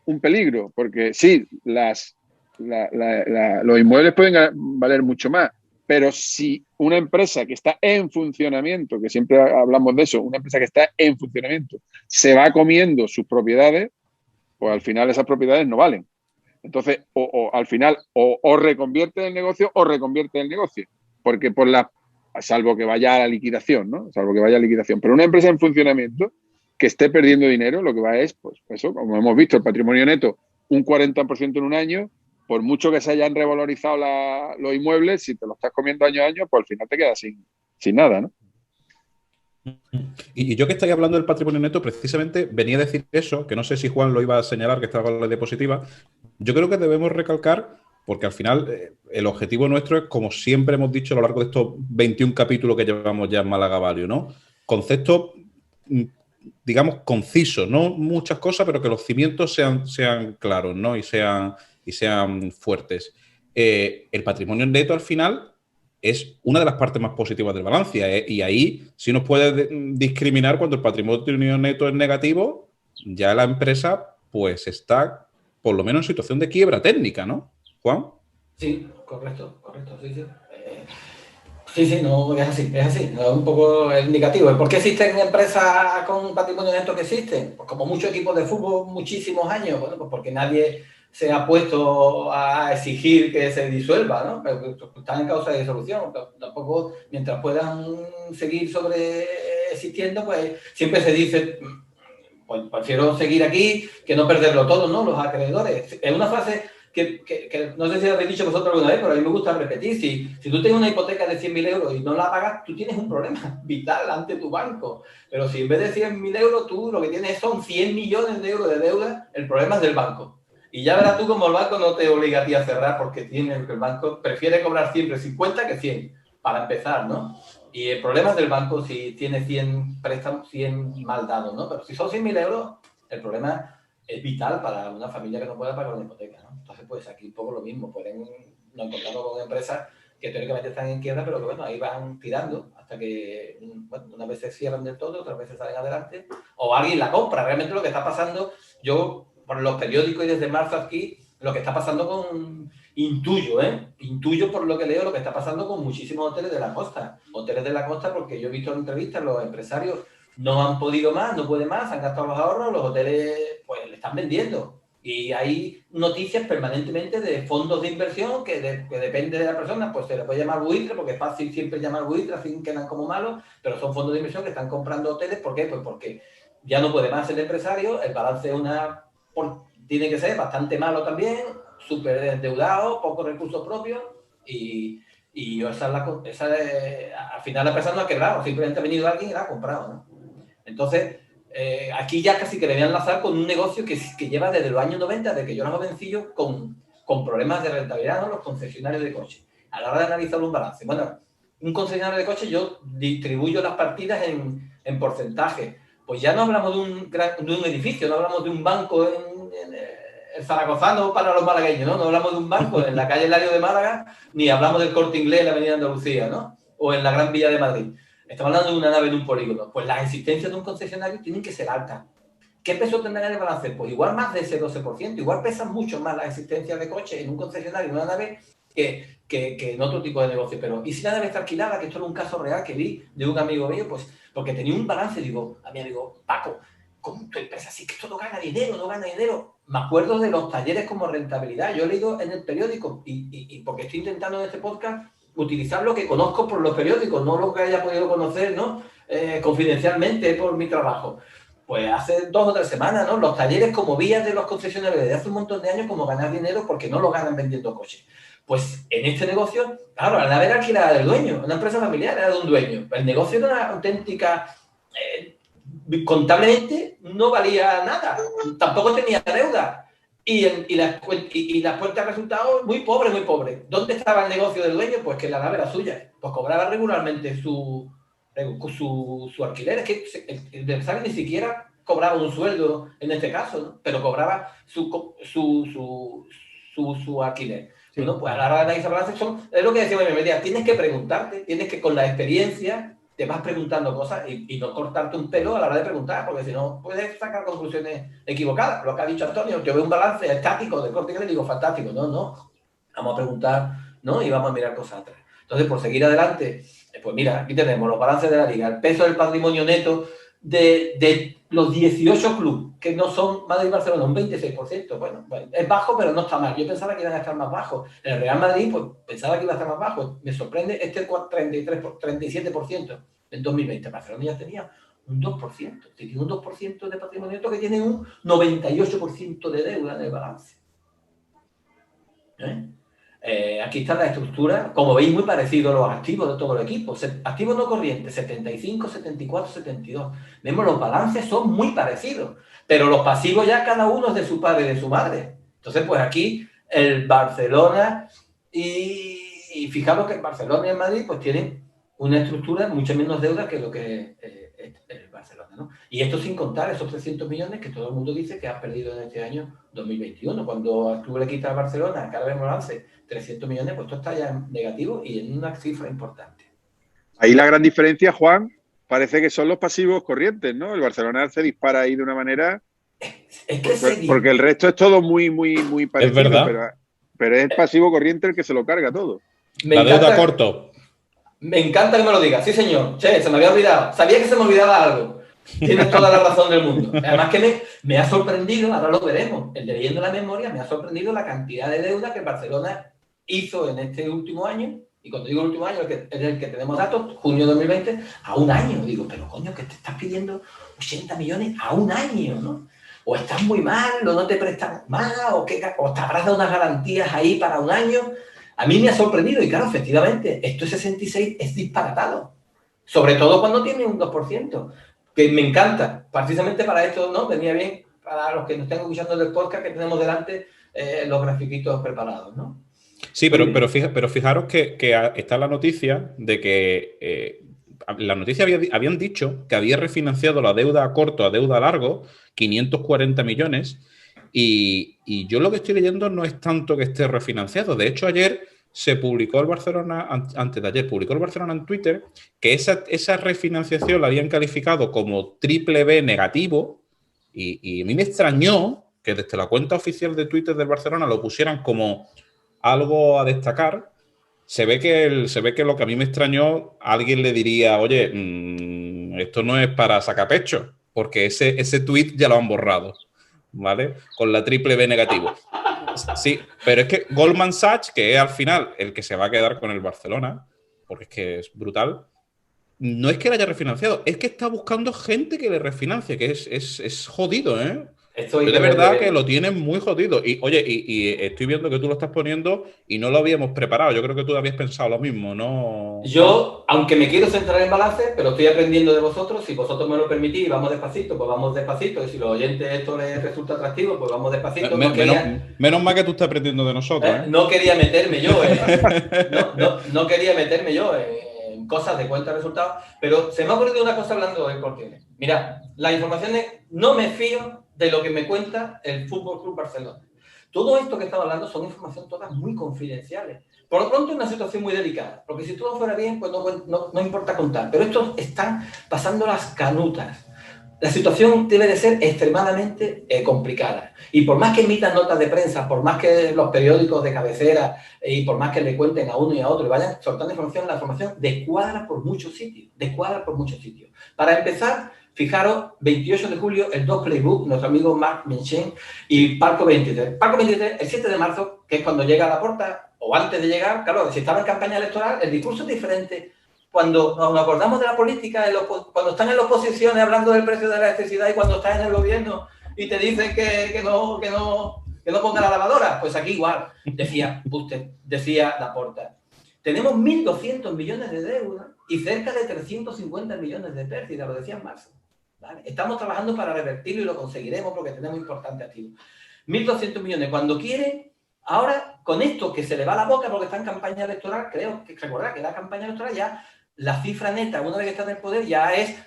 un peligro, porque sí, los inmuebles pueden valer mucho más, pero si una empresa que está en funcionamiento, que siempre hablamos de eso, una empresa que está en funcionamiento, se va comiendo sus propiedades, pues al final esas propiedades no valen. Entonces, al final, o reconvierte el negocio o reconvierte el negocio, porque salvo que vaya a la liquidación, ¿no? Salvo que vaya a liquidación. Pero una empresa en funcionamiento que esté perdiendo dinero, lo que va es, pues eso, como hemos visto, el patrimonio neto, un 40% en un año, por mucho que se hayan revalorizado los inmuebles, si te lo estás comiendo año a año, pues al final te quedas sin nada, ¿no? Y yo que estoy hablando del patrimonio neto, precisamente venía a decir eso, que no sé si Juan lo iba a señalar, que estaba con la diapositiva. Yo creo que debemos recalcar, porque al final el objetivo nuestro es, como siempre hemos dicho a lo largo de estos 21 capítulos que llevamos ya en Málaga Value, ¿no? Conceptos, digamos, concisos, no muchas cosas, pero que los cimientos sean claros, ¿no? Y sean fuertes. El patrimonio neto al final es una de las partes más positivas del balance, y ahí sí nos puede discriminar cuando el patrimonio neto es negativo, ya la empresa pues está por lo menos en situación de quiebra técnica, ¿no, Juan? Sí, correcto, sí. Sí, no, es así, es un poco el indicativo. ¿Por qué existen empresas con patrimonio neto que existen? Pues como muchos equipos de fútbol, muchísimos años, bueno, pues porque nadie se ha puesto a exigir que se disuelva, ¿no? Pero están en causa de disolución. Tampoco, mientras puedan seguir existiendo, pues siempre se dice, pues prefiero seguir aquí que no perderlo todo, ¿no? Los acreedores. Es una frase que no sé si lo habéis dicho vosotros alguna vez, pero a mí me gusta repetir. Si tú tienes una hipoteca de 100.000 euros y no la pagas, tú tienes un problema vital ante tu banco. Pero si en vez de 100.000 euros, tú lo que tienes son 100 millones de euros de deuda, el problema es del banco. Y ya verás tú como el banco no te obliga a ti a cerrar, porque el banco prefiere cobrar siempre 50 que 100, para empezar, ¿no? Y el problema es del banco si tiene 100 préstamos, 100 mal dados, ¿no? Pero si son 100.000 euros, el problema es vital para una familia que no pueda pagar una hipoteca, ¿no? Entonces, pues aquí un poco lo mismo. Pueden nos encontramos con empresas que teóricamente están en quiebra, pero que bueno, ahí van tirando hasta que, bueno, unas veces cierran del todo, otras veces salen adelante, o alguien la compra. Realmente lo que está pasando, yo por los periódicos y desde marzo aquí, lo que está pasando intuyo por lo que leo, lo que está pasando con muchísimos hoteles de la costa. Hoteles de la costa, porque yo he visto en entrevistas, los empresarios no han podido más, no pueden más, han gastado los ahorros, los hoteles pues le están vendiendo. Y hay noticias permanentemente de fondos de inversión que depende de la persona, pues se le puede llamar buitre, porque es fácil siempre llamar buitre, así quedan como malos, pero son fondos de inversión que están comprando hoteles. ¿Por qué? Pues porque ya no puede más el empresario, el balance tiene que ser bastante malo también, súper endeudado, pocos recursos propios, y al final la empresa no ha quebrado, simplemente ha venido alguien y la ha comprado, ¿no? Entonces, aquí ya casi que le voy a enlazar con un negocio que lleva desde los años 90, desde que yo era jovencillo, con problemas de rentabilidad, ¿no? Los concesionarios de coches. A la hora de analizar un balance. Bueno, un concesionario de coches, yo distribuyo las partidas en porcentaje. Pues ya no hablamos de un edificio, no hablamos de un banco en el zaragozano para los malagueños, ¿no? No hablamos de un banco en la calle Hilario de Málaga, ni hablamos del Corte Inglés en la avenida Andalucía, ¿no? O en la Gran Vía de Madrid. Estamos hablando de una nave en un polígono. Pues las existencias de un concesionario tienen que ser altas. ¿Qué peso tendrá en el balance? Pues igual más de ese 12%. Igual pesan mucho más las existencias de coches en un concesionario, en una nave, que en otro tipo de negocio. Pero, ¿y si la nave está alquilada? Que esto era un caso real que vi de un amigo mío, pues porque tenía un balance. Digo, a mi amigo, Paco, ¿cómo tu empresa así que esto no gana dinero? Me acuerdo de los talleres como rentabilidad. Yo he leído en el periódico y porque estoy intentando en este podcast utilizar lo que conozco por los periódicos, no lo que haya podido conocer, ¿no? Confidencialmente por mi trabajo. Pues hace 2 o 3 semanas, ¿no? Los talleres como vías de los concesionarios de hace un montón de años, como ganar dinero porque no lo ganan vendiendo coches. Pues en este negocio, claro, la nave era alquilada del dueño, una empresa familiar era de un dueño. El negocio era una auténtica... contablemente no valía nada, tampoco tenía deuda. Y las cuentas de resultados muy pobre. ¿Dónde estaba el negocio del dueño? Pues que la nave era suya. Pues cobraba regularmente su alquiler. Es que el empresario ni siquiera cobraba un sueldo en este caso, ¿no? Pero cobraba su alquiler. Sí. Bueno, pues a la hora de analizar balance es lo que decía mi media, tienes que preguntarte, tienes que con la experiencia te vas preguntando cosas y no cortarte un pelo a la hora de preguntar, porque si no puedes sacar conclusiones equivocadas. Lo que ha dicho Antonio, yo veo un balance estático de Corte Inglés y digo, fantástico. No, vamos a preguntar, ¿no? Y vamos a mirar cosas atrás. Entonces, por seguir adelante, pues mira, aquí tenemos los balances de la Liga, el peso del patrimonio neto de los 18 clubes, que no son Madrid y Barcelona, un 26%. Bueno, es bajo, pero no está mal. Yo pensaba que iban a estar más bajos. En el Real Madrid, pues pensaba que iba a estar más bajo. Me sorprende este 37% en 2020. Barcelona ya tenía un 2%. Tiene un 2% de patrimonio neto que tiene un 98% de deuda en el balance. Aquí está la estructura, como veis, muy parecido a los activos de todos los equipos. Activos no corrientes, 75, 74, 72. Vemos, los balances son muy parecidos, pero los pasivos ya cada uno es de su padre y de su madre. Entonces, pues aquí el Barcelona y fijaros que el Barcelona y el Madrid pues tienen una estructura mucho menos deuda que lo que el Barcelona, ¿no? Y esto sin contar esos 300 millones que todo el mundo dice que has perdido en este año 2021. Cuando al club le quita a Barcelona, cada vez más balance, 300 millones, pues esto está ya en negativo y en una cifra importante. Ahí la gran diferencia, Juan, parece que son los pasivos corrientes, ¿no? El Barcelona se dispara ahí de una manera... Es que porque el resto es todo muy parecido. Es verdad. Pero es el pasivo corriente el que se lo carga todo. La deuda corto. Me encanta que me lo digas. Sí, señor. Che, se me había olvidado. Sabía que se me olvidaba algo. Tienes toda la razón del mundo. Además que me ha sorprendido, ahora lo veremos, leyendo la memoria, me ha sorprendido la cantidad de deuda que Barcelona hizo en este último año. Y cuando digo el último año, es el que tenemos datos, junio de 2020, a un año. Digo, pero coño, que te estás pidiendo 80 millones a un año, ¿no? O estás muy mal, o no te prestan más, o te habrás dado unas garantías ahí para un año. A mí me ha sorprendido, y claro, efectivamente, esto es 66, es disparatado. Sobre todo cuando tiene un 2%, que me encanta. Precisamente para esto, ¿no? Venía bien para los que nos estén escuchando del podcast que tenemos delante los grafiquitos preparados, ¿no? Sí, pero fijaros que está la noticia de que la noticia habían dicho que había refinanciado la deuda a corto a deuda a largo, 540 millones, y yo lo que estoy leyendo no es tanto que esté refinanciado. De hecho, ayer se publicó el Barcelona, antes de ayer, publicó el Barcelona en Twitter que esa refinanciación la habían calificado como triple B negativo, y a mí me extrañó que desde la cuenta oficial de Twitter del Barcelona lo pusieran como algo a destacar. Se ve que lo que a mí me extrañó, alguien le diría, oye, esto no es para sacar pecho, porque ese tweet ya lo han borrado, ¿vale? Con la triple B negativo. Sí, pero es que Goldman Sachs, que es al final el que se va a quedar con el Barcelona, porque es que es brutal, no es que le haya refinanciado, es que está buscando gente que le refinancie, que es jodido, ¿eh? Yo de verdad que lo tienes muy jodido. Y oye, y estoy viendo que tú lo estás poniendo y no lo habíamos preparado. Yo creo que tú habías pensado lo mismo, ¿no? Yo, aunque me quiero centrar en balance, pero estoy aprendiendo de vosotros. Si vosotros me lo permitís y vamos despacito, pues vamos despacito. Y si los oyentes esto les resulta atractivo, pues vamos despacito. Menos mal que tú estás aprendiendo de nosotros, ¿eh? No quería meterme yo, no quería meterme yo en cosas de cuenta de resultados, pero se me ha ocurrido una cosa hablando del Corte Inglés. Mira, las informaciones no me fío de lo que me cuenta el Fútbol Club Barcelona. Todo esto que estaba hablando son informaciones todas muy confidenciales. Por lo pronto es una situación muy delicada, porque si todo fuera bien, pues no importa contar. Pero estos están pasando las canutas. La situación debe de ser extremadamente complicada. Y por más que emitan notas de prensa, por más que los periódicos de cabecera y por más que le cuenten a uno y a otro y vayan soltando información, la información descuadra por muchos sitios. Para empezar, fijaros, 28 de julio, el 2 Playbook, nuestro amigo Marc Menchen y Palco 23. Palco 23, el 7 de marzo, que es cuando llega a Laporta, o antes de llegar, claro, si estaba en campaña electoral, el discurso es diferente. Cuando nos acordamos de la política, cuando están en la oposición hablando del precio de la electricidad y cuando estás en el gobierno y te dicen que no ponga la lavadora, pues aquí igual, decía Laporta. Tenemos 1.200 millones de deuda y cerca de 350 millones de pérdida, lo decía en marzo. ¿Vale? Estamos trabajando para revertirlo y lo conseguiremos porque tenemos importantes activos. 1.200 millones. Cuando quiere, ahora con esto que se le va la boca porque está en campaña electoral, creo que recordar que la campaña electoral ya, la cifra neta, una vez que está en el poder, ya es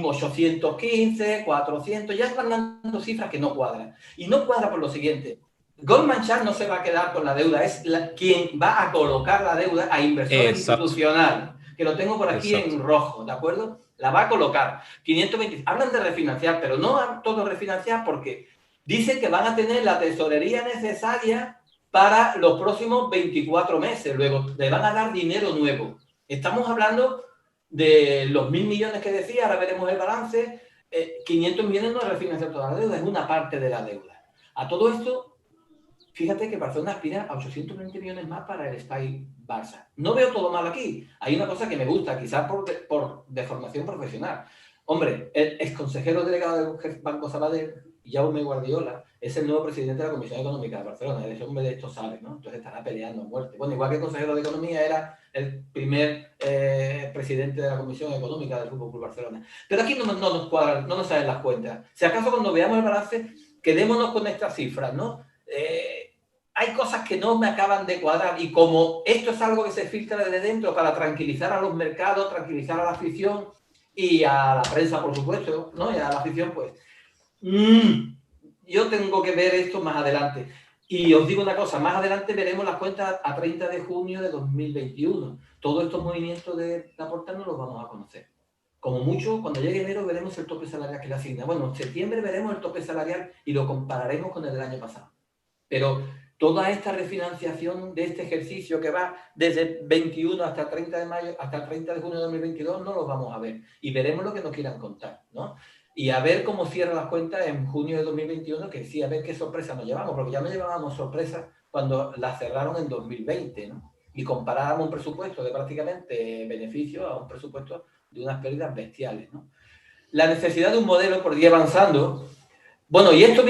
815, 400, ya están dando cifras que no cuadran. Y no cuadra por lo siguiente. Goldman Sachs no se va a quedar con la deuda, es quien va a colocar la deuda a inversores institucionales, que lo tengo por aquí en rojo, ¿de acuerdo? La va a colocar. 520, hablan de refinanciar, pero no todo refinanciar porque dicen que van a tener la tesorería necesaria para los próximos 24 meses. Luego le van a dar dinero nuevo. Estamos hablando de los 1.000 millones que decía, ahora veremos el balance. 500 millones no es refinanciar toda la deuda, es una parte de la deuda. A todo esto, fíjate que Barcelona aspira a 820 millones más para el Espai Barça. No veo todo mal aquí. Hay una cosa que me gusta, quizás por deformación profesional. Hombre, el exconsejero delegado del Banco Sabadell, Jaume Guardiola, es el nuevo presidente de la Comisión Económica de Barcelona. Ese hombre de esto sabe, ¿no? Entonces estará peleando a muerte. Bueno, igual que el consejero de Economía era el primer presidente de la Comisión Económica del Fútbol Club Barcelona. Pero aquí no nos cuadran, no nos salen las cuentas. Si acaso cuando veamos el balance, quedémonos con estas cifras, ¿no? Hay cosas que no me acaban de cuadrar y como esto es algo que se filtra desde dentro para tranquilizar a los mercados, tranquilizar a la afición y a la prensa, por supuesto, ¿no? Y a la afición, pues, yo tengo que ver esto más adelante. Y os digo una cosa, más adelante veremos las cuentas a 30 de junio de 2021. Todos estos movimientos de Laporta no los vamos a conocer. Como mucho, cuando llegue enero veremos el tope salarial que le asigna. Bueno, en septiembre veremos el tope salarial y lo compararemos con el del año pasado. Pero toda esta refinanciación de este ejercicio que va desde 21 hasta el 30 de mayo, hasta el 30 de junio de 2022, no lo vamos a ver. Y veremos lo que nos quieran contar, ¿no? Y a ver cómo cierran las cuentas en junio de 2021, que sí, a ver qué sorpresa nos llevamos, porque ya no llevábamos sorpresas cuando las cerraron en 2020, ¿no? Y comparábamos un presupuesto de prácticamente beneficio a un presupuesto de unas pérdidas bestiales, ¿no? La necesidad de un modelo por ir avanzando. Bueno, y esto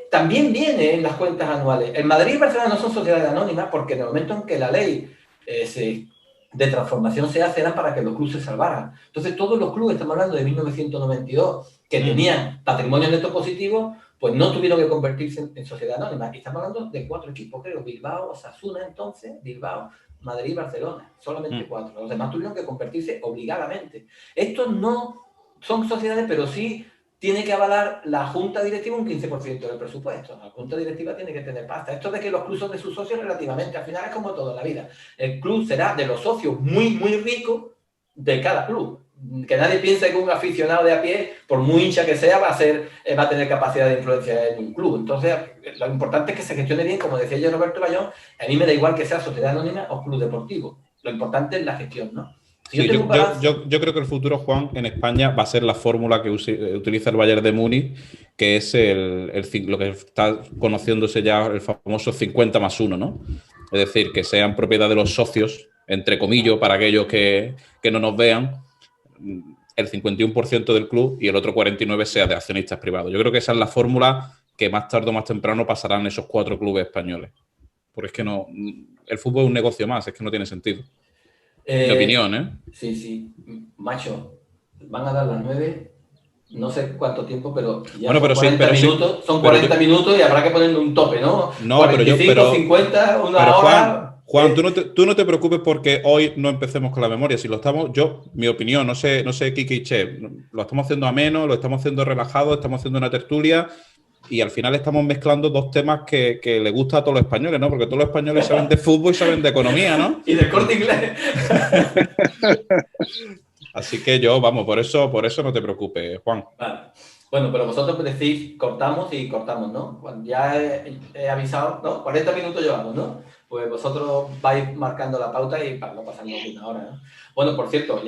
también viene en las cuentas anuales. El Madrid y Barcelona no son sociedades anónimas porque en el momento en que la ley de transformación se hace era para que los clubes se salvaran. Entonces, todos los clubes, estamos hablando de 1992, que tenían patrimonio neto positivo, pues no tuvieron que convertirse en sociedad anónima. Y estamos hablando de 4 equipos, creo, Bilbao, Osasuna entonces, Bilbao, Madrid y Barcelona. Solamente 4. Los demás tuvieron que convertirse obligadamente. Estos no son sociedades, pero sí tiene que avalar la junta directiva un 15% del presupuesto. La junta directiva tiene que tener pasta. Esto de que los clubes son de sus socios relativamente, al final es como todo en la vida. El club será de los socios muy, muy ricos de cada club. Que nadie piense que un aficionado de a pie, por muy hincha que sea, va a tener capacidad de influencia en un club. Entonces, lo importante es que se gestione bien, como decía yo Roberto Bayón, a mí me da igual que sea sociedad anónima o club deportivo. Lo importante es la gestión, ¿no? Sí, yo creo que el futuro, Juan, en España va a ser la fórmula que utiliza el Bayern de Múnich, que es lo que está conociéndose ya el famoso 50+1, ¿no? Es decir, que sean propiedad de los socios, entre comillas, para aquellos que no nos vean, el 51% del club y el otro 49% sea de accionistas privados. Yo creo que esa es la fórmula que más tarde o más temprano pasarán esos 4 clubes españoles. Porque es que no, el fútbol es un negocio más, es que no tiene sentido. Mi opinión, ¿eh? Sí, macho, van a dar las 9, no sé cuánto tiempo, pero ya bueno, son 40 minutos, son 40 minutos y habrá que ponerle un tope, ¿no? No, 45, 50, una hora... Juan, tú no te preocupes porque hoy no empecemos con la memoria. Si lo estamos, mi opinión, no sé, Kike y Che, lo estamos haciendo ameno, lo estamos haciendo relajado, estamos haciendo una tertulia y al final estamos mezclando 2 temas que le gusta a todos los españoles, ¿no? Porque todos los españoles saben de fútbol y saben de economía, ¿no? Y del Corte Inglés. Así que por eso no te preocupes, Juan. Vale. Bueno, pero vosotros decís cortamos, ¿no? Cuando ya he avisado, ¿no? 40 minutos llevamos, ¿no? Pues vosotros vais marcando la pauta y para no pasarnos una hora, ¿no? Bueno, por cierto,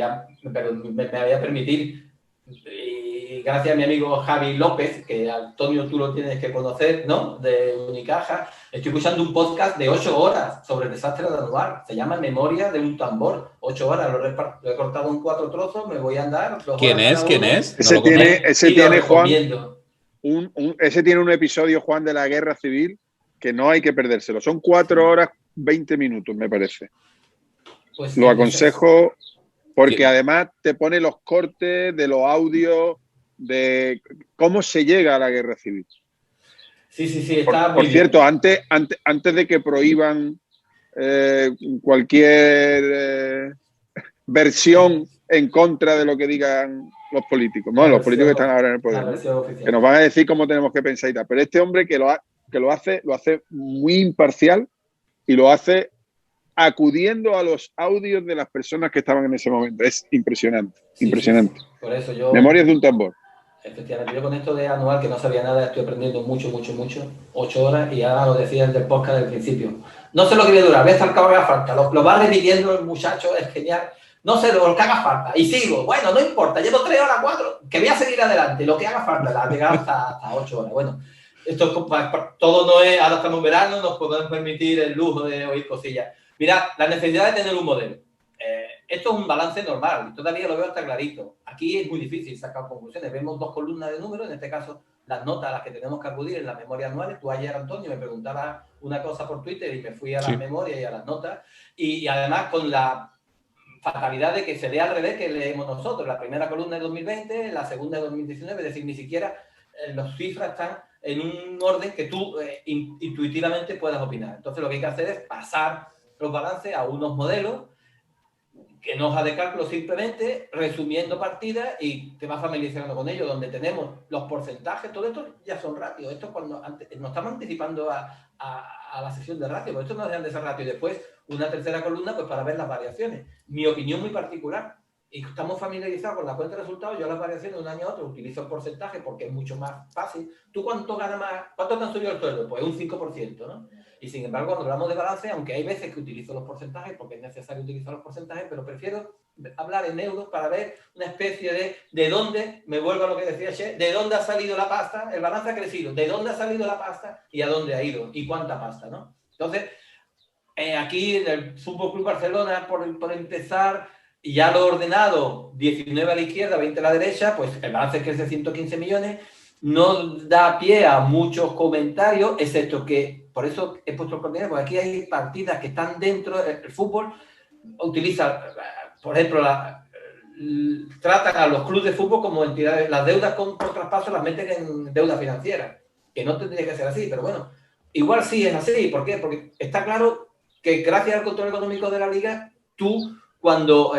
pero me voy a permitir, y gracias a mi amigo Javi López, que Antonio tú lo tienes que conocer, ¿no? De Unicaja, estoy escuchando un podcast de 8 horas sobre el desastre de Anuar. Se llama Memoria de un tambor. 8 horas, lo he cortado en 4 trozos, me voy a andar. ¿Quién es? Ese tiene Juan. Ese tiene un episodio, Juan, de la Guerra Civil que no hay que perdérselo. Son 4 horas 20 minutos, me parece. Pues lo aconsejo porque además te pone los cortes de los audios de cómo se llega a la Guerra Civil. Sí, está por cierto, antes de que prohíban cualquier versión en contra de lo que digan los políticos, ¿no? Los políticos que están ahora en el poder, ¿no? Que nos van a decir cómo tenemos que pensar y tal. Pero este hombre que lo hace muy imparcial y lo hace acudiendo a los audios de las personas que estaban en ese momento. Es impresionante, impresionante. Sí. Por eso yo... Memorias de un tambor. Efectivamente, yo con esto de anual, que no sabía nada, estoy aprendiendo mucho, 8 horas, y ahora lo decía desde el podcast del principio. No sé lo que voy a durar, voy a estar cabo que haga falta, lo va repitiendo el muchacho, es genial. No sé lo que haga falta, y sigo, bueno, no importa, llevo 3 horas, 4, que voy a seguir adelante, lo que haga falta, la llegar hasta 8 horas. Bueno, esto todo no es, ahora estamos en verano, nos podemos permitir el lujo de oír cosillas. Mira, la necesidad de tener un modelo. Esto es un balance normal, todavía lo veo hasta clarito. Aquí es muy difícil sacar conclusiones. Vemos 2 columnas de números, en este caso las notas a las que tenemos que acudir en las memorias anuales. Tú ayer, Antonio, me preguntabas una cosa por Twitter y me fui a las memorias y a las notas. Y además con la fatalidad de que se lea al revés que leemos nosotros. La primera columna de 2020, la segunda de 2019, es decir, ni siquiera las cifras están en un orden que tú intuitivamente puedas opinar. Entonces lo que hay que hacer es pasar los balances a unos modelos que no hoja de cálculo simplemente, resumiendo partidas y te vas familiarizando con ellos, donde tenemos los porcentajes, todo esto ya son ratios. Esto cuando nos estamos anticipando a la sesión de ratio, pero esto no dejan de ser ratio. Y después una tercera columna pues para ver las variaciones. Mi opinión muy particular, y estamos familiarizados con la cuenta de resultados, yo las variaciones de un año a otro utilizo el porcentaje porque es mucho más fácil. ¿Tú cuánto ganas más? ¿Cuánto te han subido el sueldo? Pues un 5%, ¿no? Y sin embargo, cuando hablamos de balance, aunque hay veces que utilizo los porcentajes, porque es necesario utilizar los porcentajes, pero prefiero hablar en euros para ver una especie de dónde, me vuelvo a lo que decía Che, de dónde ha salido la pasta, el balance ha crecido, de dónde ha salido la pasta y a dónde ha ido y cuánta pasta, ¿no? Entonces, aquí en el Fútbol Club Barcelona, por empezar, y ya lo he ordenado, 19 a la izquierda, 20 a la derecha, pues el balance crece 115 millones, no da pie a muchos comentarios, excepto que, por eso he puesto el contenido, porque aquí hay partidas que están dentro, el fútbol utiliza, por ejemplo, tratan a los clubes de fútbol como entidades, las deudas por traspaso las meten en deuda financiera, que no tendría que ser así, pero bueno, igual sí es así. ¿Por qué? Porque está claro que gracias al control económico de la liga, tú cuando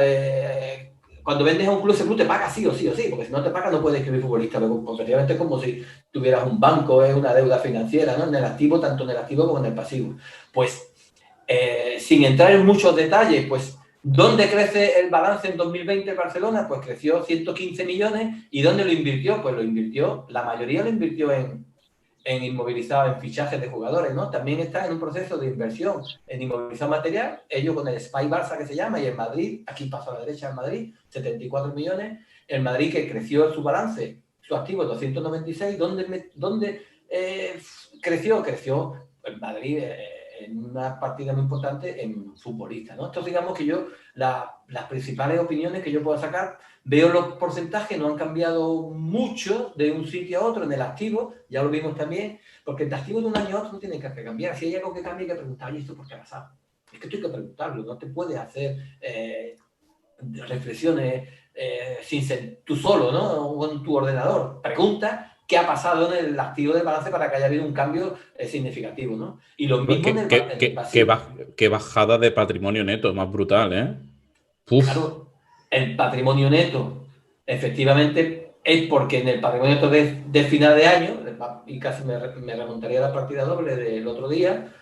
vendes a un club, ese club te paga sí o sí, porque si no te paga no puedes escribir futbolista. Competitivamente es como si tuvieras un banco, es una deuda financiera, ¿no? En el activo, tanto en el activo como en el pasivo. Pues, sin entrar en muchos detalles, pues, ¿dónde crece el balance en 2020 en Barcelona? Pues creció 115 millones. ¿Y dónde lo invirtió? Pues lo invirtió, la mayoría lo invirtió en inmovilizado, en fichajes de jugadores, ¿no? También está en un proceso de inversión en inmovilizado material, ellos con el Spy Barça que se llama, y en Madrid, aquí paso a la derecha en Madrid, 74 millones, el Madrid que creció su balance, su activo 296, ¿dónde creció? Creció en Madrid en una partida muy importante en futbolistas, ¿no? Entonces digamos que yo, las principales opiniones que yo puedo sacar, veo los porcentajes, no han cambiado mucho de un sitio a otro en el activo, ya lo vimos también, porque el activo de un año a otro no tiene que cambiar. Si hay algo que cambia, hay que preguntar, ¿y esto por qué ha pasado? Es que tú hay que preguntarlo, no te puedes hacer reflexiones tú solo, ¿no? O con tu ordenador. Pregunta qué ha pasado en el activo del balance para que haya habido un cambio significativo, ¿no? Y lo mismo en el pasivo. Qué bajada de patrimonio neto, más brutal, ¿eh? Uf. Claro, el patrimonio neto, efectivamente, es porque en el patrimonio neto de final de año, y casi me remontaría a la partida doble del otro día,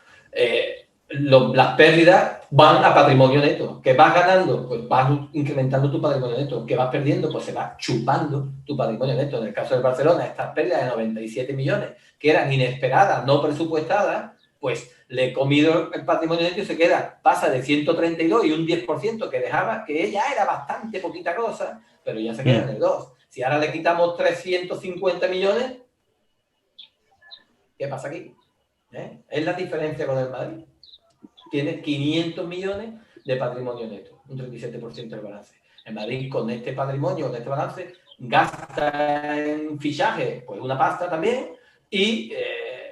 las pérdidas van a patrimonio neto. ¿Que vas ganando? Pues vas incrementando tu patrimonio neto. ¿Que vas perdiendo? Pues se va chupando tu patrimonio neto. En el caso del Barcelona, estas pérdidas de 97 millones, que eran inesperadas, no presupuestadas, pues le he comido el patrimonio neto y pasa de 132 y un 10% que dejaba, que ya era bastante poquita cosa, pero ya se queda en el 2. Si ahora le quitamos 350 millones, ¿qué pasa aquí? Es la diferencia con el Madrid. Tiene 500 millones de patrimonio neto, un 37% del balance. El Madrid con este patrimonio, con este balance, gasta en fichaje pues una pasta también y,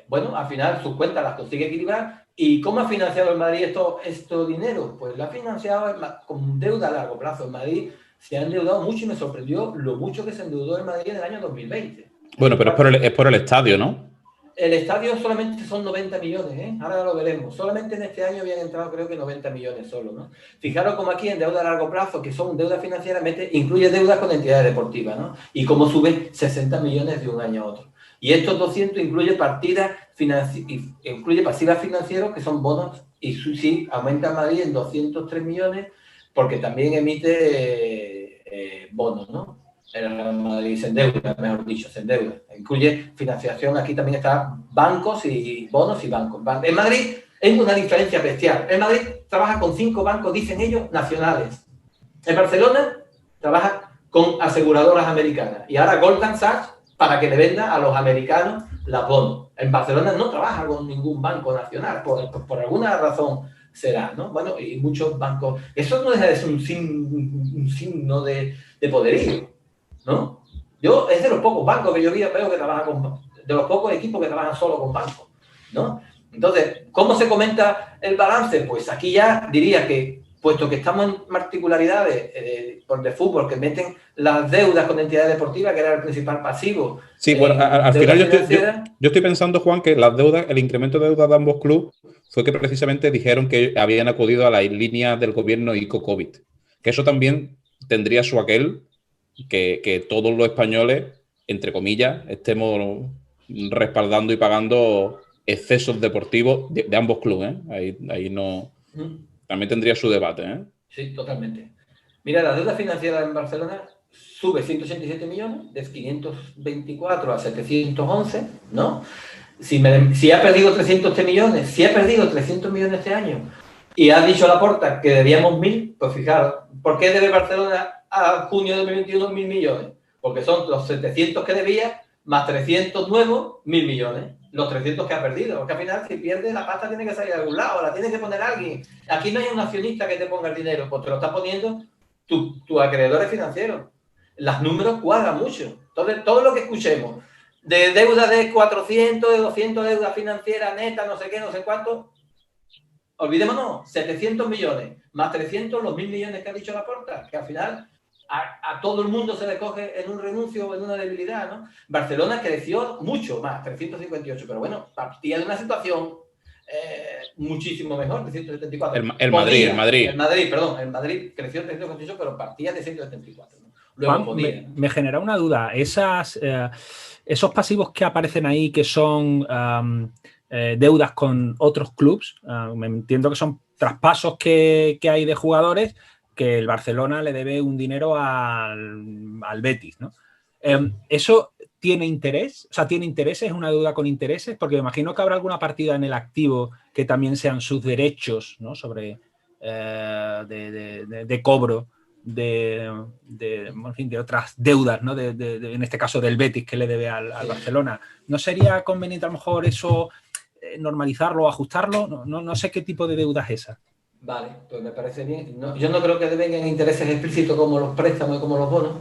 bueno, al final sus cuentas las consigue equilibrar. ¿Y cómo ha financiado el Madrid esto dinero? Pues lo ha financiado con deuda a largo plazo. El Madrid se ha endeudado mucho y me sorprendió lo mucho que se endeudó el Madrid en el año 2020. Bueno, pero es por el estadio, ¿no? el estadio solamente son 90 millones, ¿eh? Ahora lo veremos. Solamente en este año habían entrado creo que 90 millones solo, ¿no? Fijaros como aquí en deuda a largo plazo, que son deuda financiera, incluye deudas con entidades deportivas, ¿no? Y cómo sube 60 millones de un año a otro. Y estos 200 incluye pasivas financieras, que son bonos, y sí, aumenta Madrid en 203 millones, porque también emite bonos, ¿no? En Madrid se endeuda, mejor dicho, se endeuda. Incluye financiación, aquí también está bancos y bonos y bancos. En Madrid es una diferencia bestial. En Madrid trabaja con 5 bancos, dicen ellos, nacionales. En Barcelona trabaja con aseguradoras americanas. Y ahora Goldman Sachs para que le venda a los americanos las bonos. En Barcelona no trabaja con ningún banco nacional, por alguna razón será, ¿no? Bueno, y muchos bancos... Eso no deja de ser un signo de poderío, ¿no? Es de los pocos bancos que yo veo que trabajan de los pocos equipos que trabajan solo con bancos, ¿no? Entonces, ¿cómo se comenta el balance? Pues aquí ya diría que, puesto que estamos en particularidades de fútbol, que meten las deudas con entidades deportivas, que era el principal pasivo. Sí, bueno, al final yo estoy pensando, Juan, que las deudas, el incremento de deudas de ambos clubes fue que precisamente dijeron que habían acudido a la línea del gobierno ICO-COVID. Que eso también tendría su aquel que todos los españoles, entre comillas, estemos respaldando y pagando excesos deportivos de ambos clubes, ¿eh? Ahí no... También tendría su debate, ¿eh? Sí, totalmente. Mira, la deuda financiera en Barcelona sube 187 millones, de 524 a 711, ¿no? Si ha perdido 300 millones, si ha perdido 300 millones este año y ha dicho Laporta que debíamos 1.000, pues fijaros, ¿por qué debe Barcelona a junio de 2021 1.000 millones? Porque son los 700 que debía más 300 nuevos, 1.000 millones. Los 300 que ha perdido, porque al final si pierde la pasta tiene que salir de algún lado, la tiene que poner alguien. Aquí no hay un accionista que te ponga el dinero, pues te lo está poniendo tus acreedores financieros. Los números cuadran mucho. Entonces, todo lo que escuchemos de deuda de 400, de 200 deuda financiera neta, no sé qué, no sé cuánto, olvidémonos, 700 millones, más 300, los 1.000 millones que ha dicho Laporta, que al final... A todo el mundo se le coge en un renuncio o en una debilidad, ¿no? Barcelona creció mucho más, 358, pero bueno, partía de una situación muchísimo mejor, de 174. El Madrid creció 358, pero partía de 174, ¿no? Luego Juan, me genera una duda. Esos pasivos que aparecen ahí, que son deudas con otros clubes, me entiendo que son traspasos que hay de jugadores que el Barcelona le debe un dinero al Betis, ¿no? ¿Eso tiene interés? O sea, ¿tiene intereses? ¿Es una deuda con intereses? Porque me imagino que habrá alguna partida en el activo que también sean sus derechos, ¿no? Sobre de cobro en fin, de otras deudas, ¿no? En este caso del Betis que le debe al Barcelona. ¿No sería conveniente a lo mejor eso normalizarlo o ajustarlo? No sé qué tipo de deuda es esa. Vale, pues me parece bien. Yo no creo que devengan intereses explícitos como los préstamos y como los bonos,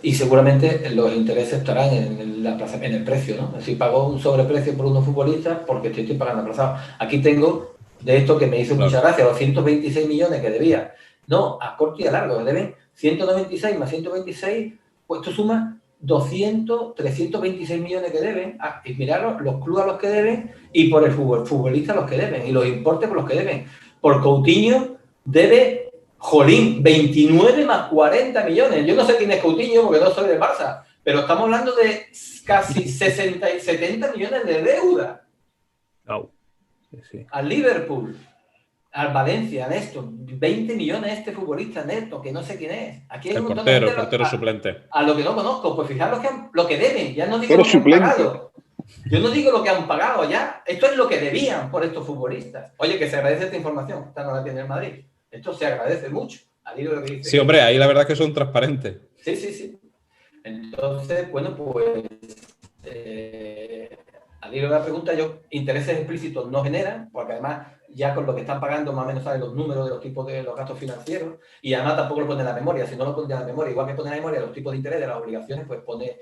y seguramente los intereses estarán en el precio, ¿no? Si pago un sobreprecio por unos futbolistas, porque estoy pagando aplazado. Aquí tengo de esto que me hizo mucha gracia, los 126 millones que debía. No, a corto y a largo, deben 196 más 126, pues esto suma 326 millones que deben. Y mirar los clubes a los que deben y por el futbolista a los que deben, y los importes por los que deben. Por Coutinho debe, 29 más 40 millones. Yo no sé quién es Coutinho porque no soy del Barça, pero estamos hablando de casi 60 y 70 millones de deuda. Oh. Sí. Al Liverpool, al Valencia, Néstor, 20 millones este futbolista Néstor, que no sé quién es. Aquí hay el portero suplente. A lo que no conozco, pues fijaros lo que deben, ya no digo lo que han pagado. Yo no digo lo que han pagado ya. Esto es lo que debían por estos futbolistas. Oye, que se agradece esta información. Esta no la tiene el Madrid. Esto se agradece mucho. Al hilo de lo que dice. Sí, hombre, ahí la verdad es que son transparentes. Sí. Entonces, bueno, pues al hilo de la pregunta, intereses explícitos no generan, porque además ya con lo que están pagando más o menos saben los números de los tipos de los gastos financieros, y además tampoco lo pone en la memoria. Si no lo pone en la memoria, igual que pone en la memoria los tipos de interés de las obligaciones, pues pone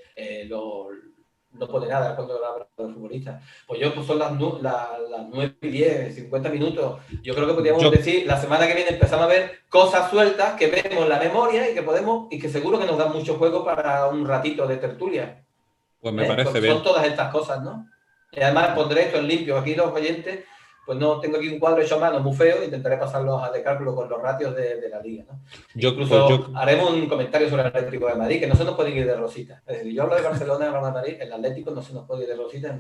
no pone nada cuando habla de los futbolistas. Pues son las 9:10, 50 minutos. Yo creo que podríamos decir, la semana que viene empezamos a ver cosas sueltas que vemos en la memoria y que seguro que nos dan mucho juego para un ratito de tertulia. Pues me parece bien. Son todas estas cosas, ¿no? Y además pondré esto en limpio. Aquí los oyentes, pues no tengo aquí un cuadro hecho a mano muy feo, intentaré pasarlos de cálculo con los ratios de la liga, ¿no? Incluso haremos un comentario sobre el Atlético de Madrid, que no se nos puede ir de rosita. Es decir, yo hablo de Barcelona, Real Madrid, el Atlético no se nos puede ir de rosita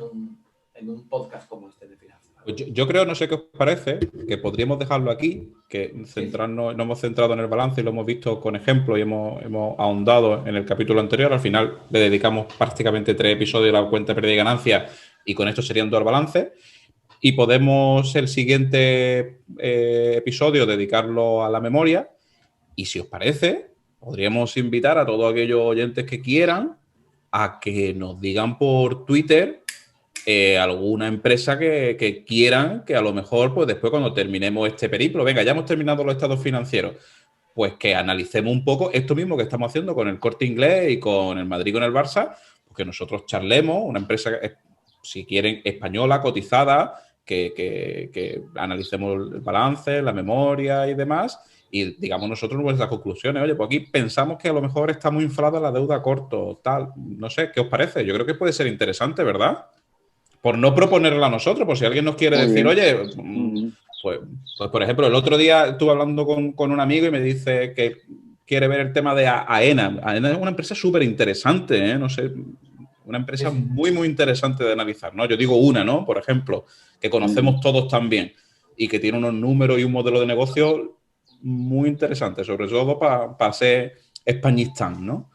en un podcast como este de finanzas. Yo creo, no sé qué os parece, que podríamos dejarlo aquí, que centrarnos, nos hemos centrado en el balance y lo hemos visto con ejemplos y hemos ahondado en el capítulo anterior. Al final le dedicamos prácticamente 3 episodios a la cuenta de pérdida y ganancia y con esto serían 2 balances. Y podemos el siguiente episodio dedicarlo a la memoria. Y si os parece, podríamos invitar a todos aquellos oyentes que quieran a que nos digan por Twitter alguna empresa que quieran, que a lo mejor, pues después cuando terminemos este periplo, venga, ya hemos terminado los estados financieros, pues que analicemos un poco esto mismo que estamos haciendo con el Corte Inglés y con el Madrid y con el Barça, pues que nosotros charlemos, una empresa, si quieren, española, cotizada, que analicemos el balance, la memoria y demás, y digamos nosotros nuestras conclusiones. Oye, pues aquí pensamos que a lo mejor está muy inflada la deuda a corto, tal, no sé, ¿qué os parece? Yo creo que puede ser interesante, ¿verdad? Por no proponerla a nosotros, por si alguien nos quiere decir, oye, pues por ejemplo, el otro día estuve hablando con un amigo y me dice que quiere ver el tema de AENA. AENA es una empresa súper interesante, ¿eh? No sé, una empresa muy, muy interesante de analizar, ¿no? Yo digo una, ¿no? Por ejemplo, que conocemos todos también y que tiene unos números y un modelo de negocio muy interesante, sobre todo para ser españistán, ¿no?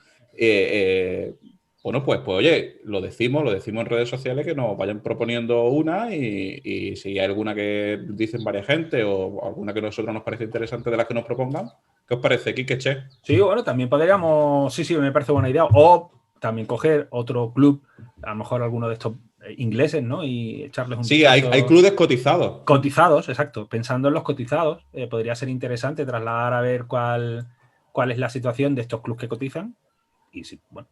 Bueno, pues oye, lo decimos en redes sociales que nos vayan proponiendo una y si hay alguna que dicen varias gente o alguna que a nosotros nos parece interesante de las que nos propongan, ¿qué os parece, Quique, Che? Sí, bueno, también podríamos, sí, me parece buena idea, o también coger otro club, a lo mejor alguno de estos ingleses, ¿no? Y echarles un Sí, hay clubes cotizados. Cotizados, exacto. Pensando en los cotizados, podría ser interesante trasladar a ver cuál es la situación de estos clubes que cotizan y si, bueno,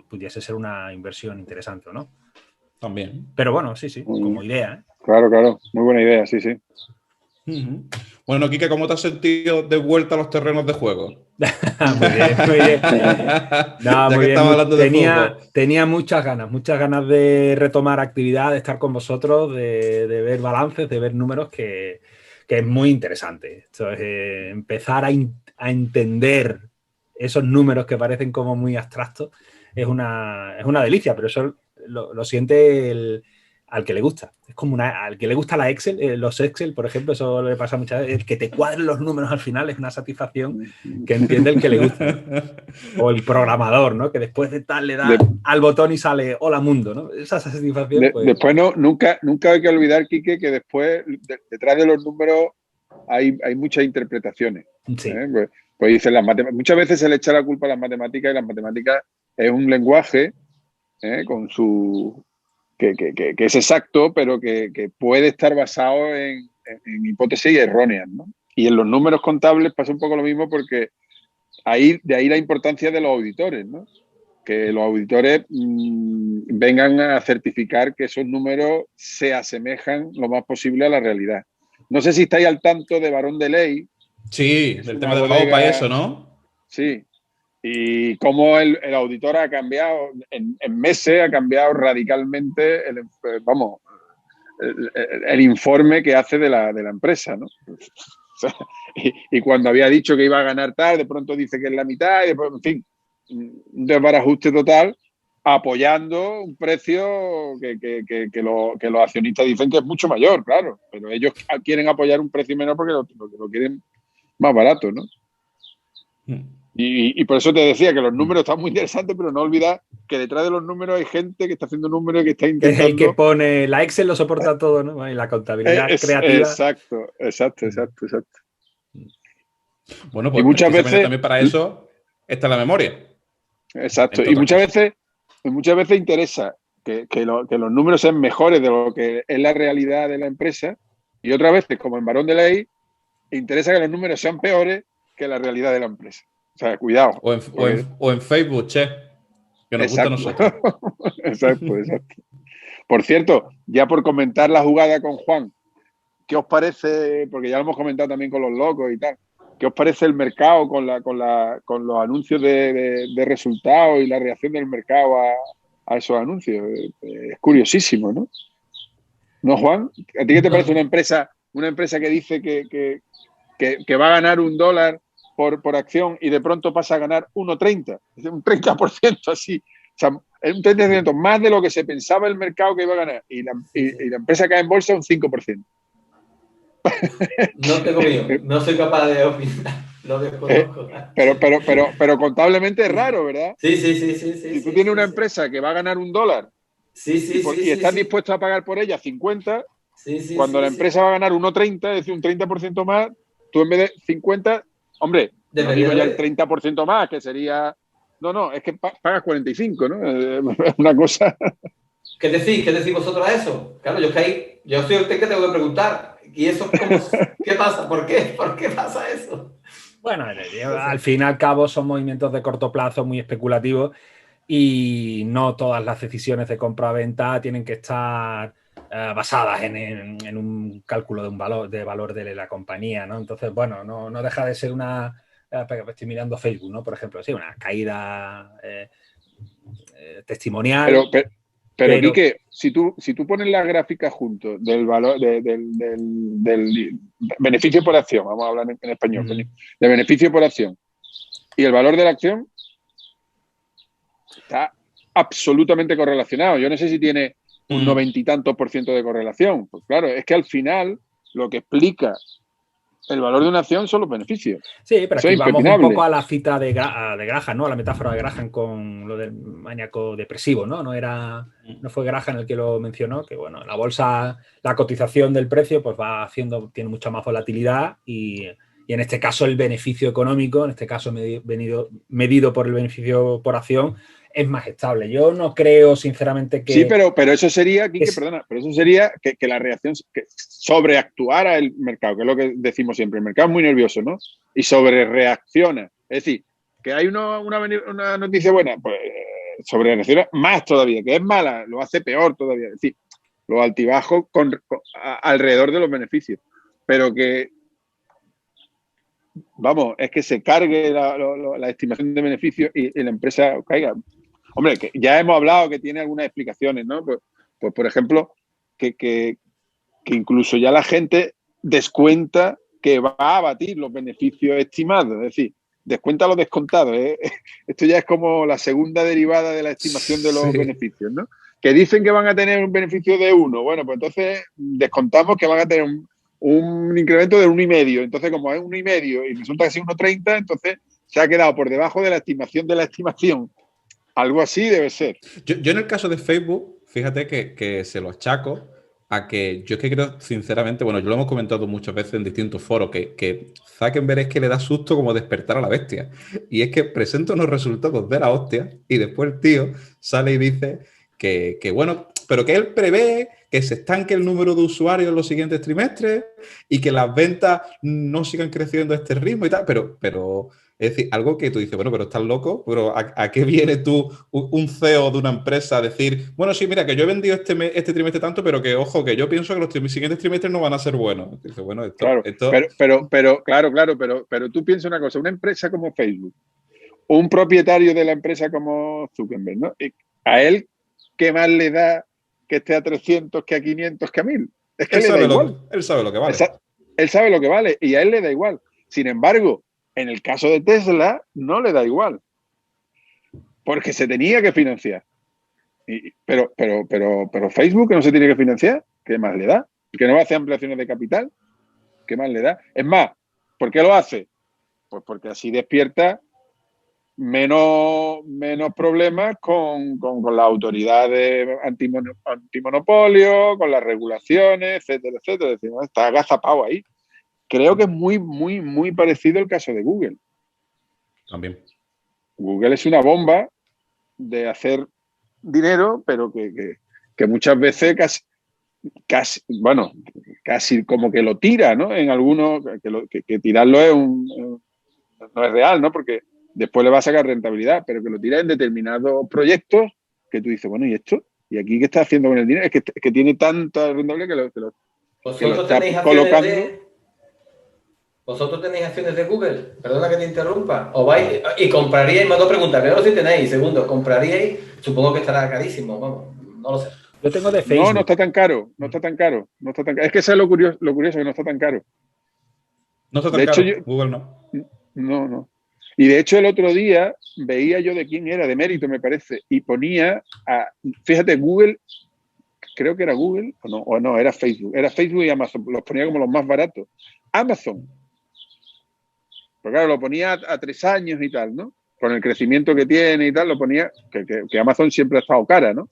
pudiese ser una inversión interesante o no. También. Pero bueno, sí, como idea, ¿eh? Claro, muy buena idea, sí. Bueno, Quique, ¿cómo te has sentido de vuelta a los terrenos de juego? Muy bien. No, ya muy que estamos hablando de fútbol. Tenía muchas ganas de retomar actividad, de estar con vosotros, de ver balances, de ver números, que es muy interesante. Entonces, empezar a entender esos números que parecen como muy abstractos es una delicia, pero eso lo siente al que le gusta. Es como al que le gusta la Excel, los Excel, por ejemplo, eso le pasa muchas veces. El que te cuadren los números al final es una satisfacción que entiende el que le gusta, ¿no? O el programador, ¿no? Que después de tal le da al botón y sale hola mundo, ¿no? Esa satisfacción. Pues... Después nunca hay que olvidar, Quique, que después detrás de los números hay muchas interpretaciones. Sí. Pues dicen las matemáticas. Muchas veces se le echa la culpa a las matemáticas y las matemáticas es un lenguaje con su que es exacto, pero que puede estar basado en hipótesis erróneas, ¿no? Y en los números contables pasa un poco lo mismo porque de ahí la importancia de los auditores, ¿no? Que los auditores vengan a certificar que esos números se asemejan lo más posible a la realidad. No sé si estáis al tanto de Barón de Ley. Sí, del tema de Europa y eso, ¿no? Sí. Y cómo el auditor ha cambiado, en meses ha cambiado radicalmente el informe que hace de la empresa, ¿no? O sea, y cuando había dicho que iba a ganar tal, de pronto dice que es la mitad, y después, en fin, un desbarajuste total, apoyando un precio que los accionistas dicen que es mucho mayor, claro, pero ellos quieren apoyar un precio menor porque lo quieren más barato, ¿no? Y por eso te decía que los números están muy interesantes, pero no olvidar que detrás de los números hay gente que está haciendo números y que está intentando... Es el que pone... La Excel lo soporta todo, ¿no? Y la contabilidad creativa... Exacto. Bueno, pues y muchas veces también para eso está la memoria. Exacto. Y muchas veces interesa que los números sean mejores de lo que es la realidad de la empresa, y otras veces, como en Barón de Ley, interesa que los números sean peores que la realidad de la empresa. O sea, cuidado. O en Facebook, Che, que nos gusta a nosotros. Exacto. Por cierto, ya por comentar la jugada con Juan, ¿qué os parece? Porque ya lo hemos comentado también con los locos y tal. ¿Qué os parece el mercado con los anuncios de resultados y la reacción del mercado a esos anuncios. Es curiosísimo, ¿no? ¿No, Juan? ¿A ti qué te parece una empresa que dice que va a ganar $1 por acción y de pronto pasa a ganar 1,30? Es un 30% así. O sea, es un 30% más de lo que se pensaba el mercado que iba a ganar. Y la empresa cae en bolsa un 5%. No tengo opinión, no soy capaz de opinar, lo desconozco. Pero contablemente es raro, ¿verdad? Sí. Si tú tienes una empresa que va a ganar $1 y estás dispuesto a pagar por ella 50, cuando la empresa va a ganar 1,30, es decir, un 30% más, tú en vez de 50, hombre, no digo ya el 30% más, que sería... No, es que pagas 45, ¿no? Es una cosa... ¿Qué decís vosotros a eso? Claro, yo soy el que tengo que preguntar. ¿Y eso qué pasa? ¿Por qué pasa eso? Bueno, al fin y al cabo son movimientos de corto plazo muy especulativos y no todas las decisiones de compra-venta tienen que estar basadas en un cálculo de valor de la compañía, ¿no? Entonces, bueno, no deja de ser una... Estoy mirando Facebook, ¿no? Por ejemplo, sí, una caída testimonial. Pero Quique, si tú pones las gráficas juntos del valor del beneficio por acción, vamos a hablar en español, de beneficio por acción y el valor de la acción, está absolutamente correlacionado. Yo no sé si tiene un 90 y tantos % de correlación. Pues claro, es que al final lo que explica el valor de una acción son los beneficios. Sí, pero aquí vamos un poco a la cita de Graham, ¿no? A la metáfora de Graham con lo del maníaco depresivo, ¿no? No fue Graham el que lo mencionó, que bueno, la bolsa, la cotización del precio, pues tiene mucha más volatilidad y en este caso el beneficio económico, en este caso medido por el beneficio por acción, es más estable. Yo no creo, sinceramente, que... Sí, pero eso sería, Quique, pero eso sería que la reacción, que sobreactuara el mercado, que es lo que decimos siempre. El mercado es muy nervioso, ¿no? Y sobrereacciona. Es decir, que hay una noticia buena, pues sobrereacciona más todavía, que es mala, lo hace peor todavía. Es decir, los altibajos alrededor de los beneficios. Pero que, vamos, es que se cargue la estimación de beneficios y la empresa caiga. Hombre, que ya hemos hablado que tiene algunas explicaciones, ¿no? Pues por ejemplo, que incluso ya la gente descuenta que va a abatir los beneficios estimados, es decir, descuenta los descontados. Esto ya es como la segunda derivada de la estimación de los beneficios, ¿no? Que dicen que van a tener un beneficio de 1, bueno, pues entonces descontamos que van a tener un incremento de 1,5. Entonces, como es 1,5 y resulta que es 1,30, entonces se ha quedado por debajo de la estimación de la estimación. Algo así debe ser. Yo en el caso de Facebook, fíjate que se lo achaco a que yo es que creo, sinceramente, bueno, yo lo hemos comentado muchas veces en distintos foros, que Zuckerberg es que le da susto como despertar a la bestia. Y es que presenta unos resultados de la hostia y después el tío sale y dice que bueno, pero que él prevé que se estanque el número de usuarios en los siguientes trimestres y que las ventas no sigan creciendo a este ritmo y tal, pero es decir, algo que tú dices, bueno, pero estás loco, pero ¿a qué viene tú, un CEO de una empresa, a decir, bueno, sí, mira, que yo he vendido este trimestre tanto, pero que, ojo, que yo pienso que los siguientes trimestres no van a ser buenos? Dices, bueno, claro, pero tú piensas una cosa, una empresa como Facebook, un propietario de la empresa como Zuckerberg, ¿no? A él, ¿qué más le da que esté a 300, que a 500, que a 1000? Es que él le da igual. Él sabe lo que vale. Él sabe lo que vale y a él le da igual. Sin embargo, en el caso de Tesla, no le da igual. Porque se tenía que financiar. Pero Facebook, que no se tiene que financiar, ¿qué más le da? ¿Que no hace ampliaciones de capital? ¿Qué más le da? Es más, ¿por qué lo hace? Pues porque así despierta menos problemas con las autoridades antimonopolio, con las regulaciones, etcétera, etcétera. Es decir, ¿no? Está agazapado ahí. Creo que es muy, muy, muy parecido al caso de Google. También. Google es una bomba de hacer dinero, pero que muchas veces casi como que lo tira, ¿no? En algunos, que tirarlo no es real, ¿no? Porque después le va a sacar rentabilidad, pero que lo tira en determinados proyectos que tú dices, bueno, ¿y esto? ¿Y aquí qué está haciendo con el dinero? Es que tiene tanta rentabilidad que lo está colocando. ¿Vosotros tenéis acciones de Google? Perdona que te interrumpa. ¿O vais y compraríais? Me dos preguntas. Primero, si tenéis. Segundo, ¿compraríais? Supongo que estará carísimo. Vamos, no lo sé. Yo tengo de Facebook. No está tan caro. No está tan caro. Es que eso es lo curioso, que no está tan caro. No está tan De caro. hecho, Google no. No. Y de hecho el otro día veía yo de quién era, de Mérito me parece, y ponía, fíjate, Google, creo que era Google, o no, era Facebook y Amazon, los ponía como los más baratos. Amazon, pero claro, lo ponía a 3 años y tal, ¿no? Con el crecimiento que tiene y tal, lo ponía, que Amazon siempre ha estado cara, ¿no?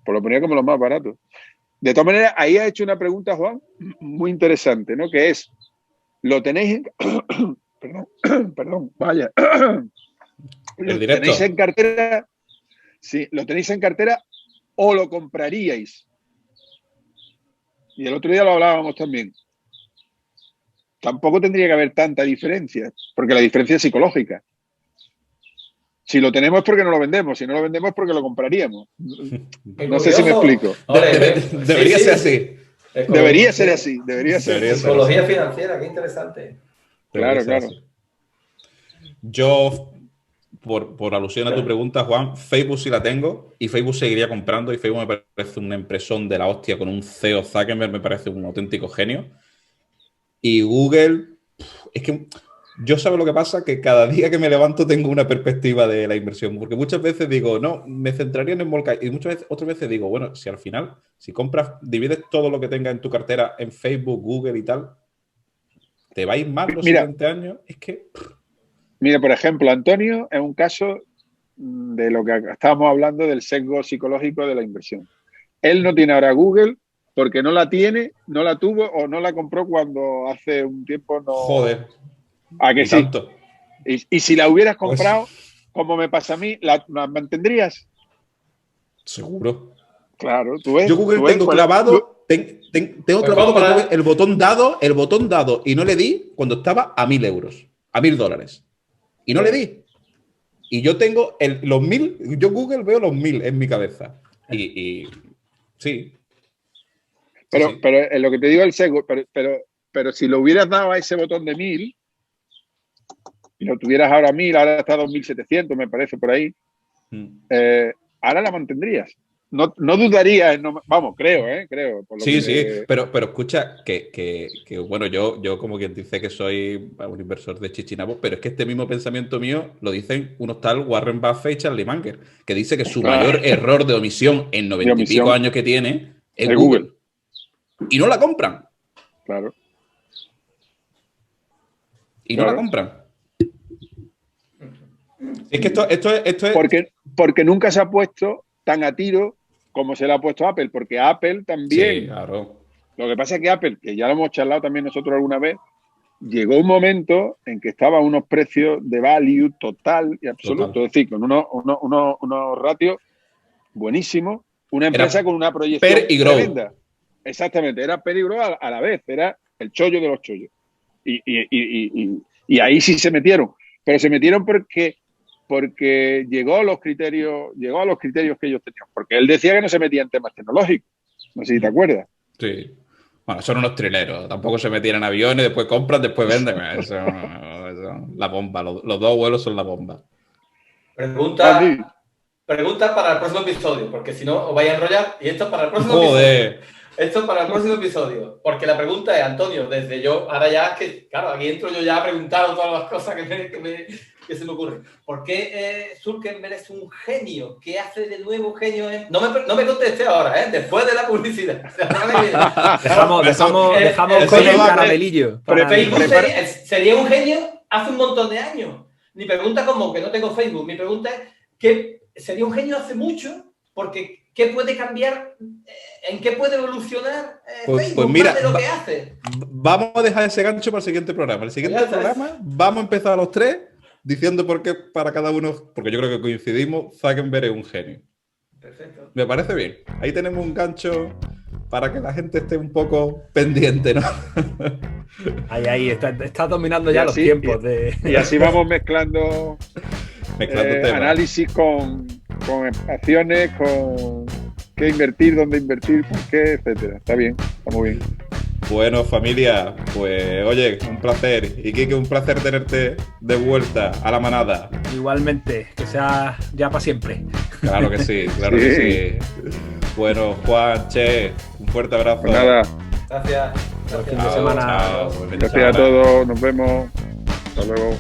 Pues lo ponía como los más baratos. De todas maneras, ahí ha hecho una pregunta, Juan, muy interesante, ¿no? Que es, ¿lo tenéis en... Perdón, vaya. ¿Lo tenéis en cartera? Sí, ¿lo tenéis en cartera o lo compraríais? Y el otro día lo hablábamos también. Tampoco tendría que haber tanta diferencia, porque la diferencia es psicológica. Si lo tenemos es porque no lo vendemos, si no lo vendemos es porque lo compraríamos. No sé si me explico. Debería ser así. Debería ser así. Psicología financiera, qué interesante. Claro. Yo, por alusión a tu pregunta, Juan, Facebook sí la tengo y Facebook seguiría comprando y Facebook me parece una empresón de la hostia con un CEO Zuckerberg, me parece un auténtico genio. Y Google, es que yo sabe lo que pasa, que cada día que me levanto tengo una perspectiva de la inversión, porque muchas veces digo, no, me centraría en Small y otras veces digo, bueno, si al final, si compras, divides todo lo que tengas en tu cartera en Facebook, Google y tal, te va a ir mal los siguientes años, es que... Mira, por ejemplo, Antonio es un caso de lo que estábamos hablando del sesgo psicológico de la inversión. Él no tiene ahora Google porque no la tiene, no la tuvo o no la compró cuando hace un tiempo no... Joder. ¿A que sí? Tanto. Y si la hubieras comprado, como me pasa a mí, ¿la mantendrías? Seguro. Claro, tú ves. Yo Google tengo clavado, tengo clavado con el botón dado y no le di cuando estaba a 1.000 euros, a $1.000. Y no le di. Y yo tengo los 1.000, yo Google veo los 1.000 en mi cabeza. Y sí. Pero sí. Pero en lo que te digo el sesgo, pero si lo hubieras dado a ese botón de 1.000 y lo tuvieras ahora 1.000, ahora está 2.700, me parece, por ahí, ahora la mantendrías. No dudaría, vamos, creo. Por lo sí, que... pero escucha, que bueno, yo como quien dice que soy un inversor de chichinabos, pero es que este mismo pensamiento mío lo dicen unos tal Warren Buffett y Charlie Munger, que dice que su mayor error de omisión en 90 y pico años que tiene es Google. Y no la compran. Claro. Y no la compran. Es que esto es... Porque nunca se ha puesto tan a tiro como se le ha puesto a Apple, porque Apple también... Sí, claro. Lo que pasa es que Apple, que ya lo hemos charlado también nosotros alguna vez, llegó un momento en que estaba a unos precios de value total y absoluto, es decir, con unos ratios buenísimos, una empresa con una proyección per y grow. Tremenda. Exactamente, era per y grow a la vez, era el chollo de los chollos. Y ahí sí se metieron, pero se metieron porque llegó a los criterios que ellos tenían, porque él decía que no se metía en temas tecnológicos, no sé si te acuerdas. Sí. Bueno, son unos trileros, tampoco se metían en aviones, después compran, después venden. Eso, la bomba, los dos vuelos son la bomba. Pregunta para el próximo episodio, porque si no os vais a enrollar, y esto es para el próximo episodio. Esto es para el próximo episodio, porque la pregunta es, Antonio, desde yo, ahora ya es que, claro, aquí entro yo ya a preguntar todas las cosas que se me ocurren. ¿Por qué Zuckerberg es un genio? ¿Qué hace de nuevo un genio? No me conteste ahora, después de la publicidad. dejamos con el caramelillo. Facebook sería un genio hace un montón de años. Mi pregunta como que no tengo Facebook, mi pregunta es que sería un genio hace mucho, porque ¿qué puede cambiar? ¿En qué puede evolucionar Facebook pues mira, más de lo que hace? Vamos a dejar ese gancho para el siguiente programa. El siguiente programa vamos a empezar a los tres diciendo por qué para cada uno, porque yo creo que coincidimos, Zuckerberg es un genio. Perfecto. Me parece bien. Ahí tenemos un gancho para que la gente esté un poco pendiente, ¿no? Ahí está dominando ya los tiempos. Y así vamos mezclando análisis con acciones, con qué invertir, dónde invertir, por qué, etcétera. Está bien, está muy bien. Bueno, familia, pues oye, un placer. Y Quique, un placer tenerte de vuelta a la manada. Igualmente, que sea ya para siempre. Claro que sí, claro que sí. Bueno, Juan, Che, un fuerte abrazo. Pues nada. Gracias. Buen fin de semana. Chao, buen fin de Gracias a semana. todos. Nos vemos. Hasta luego.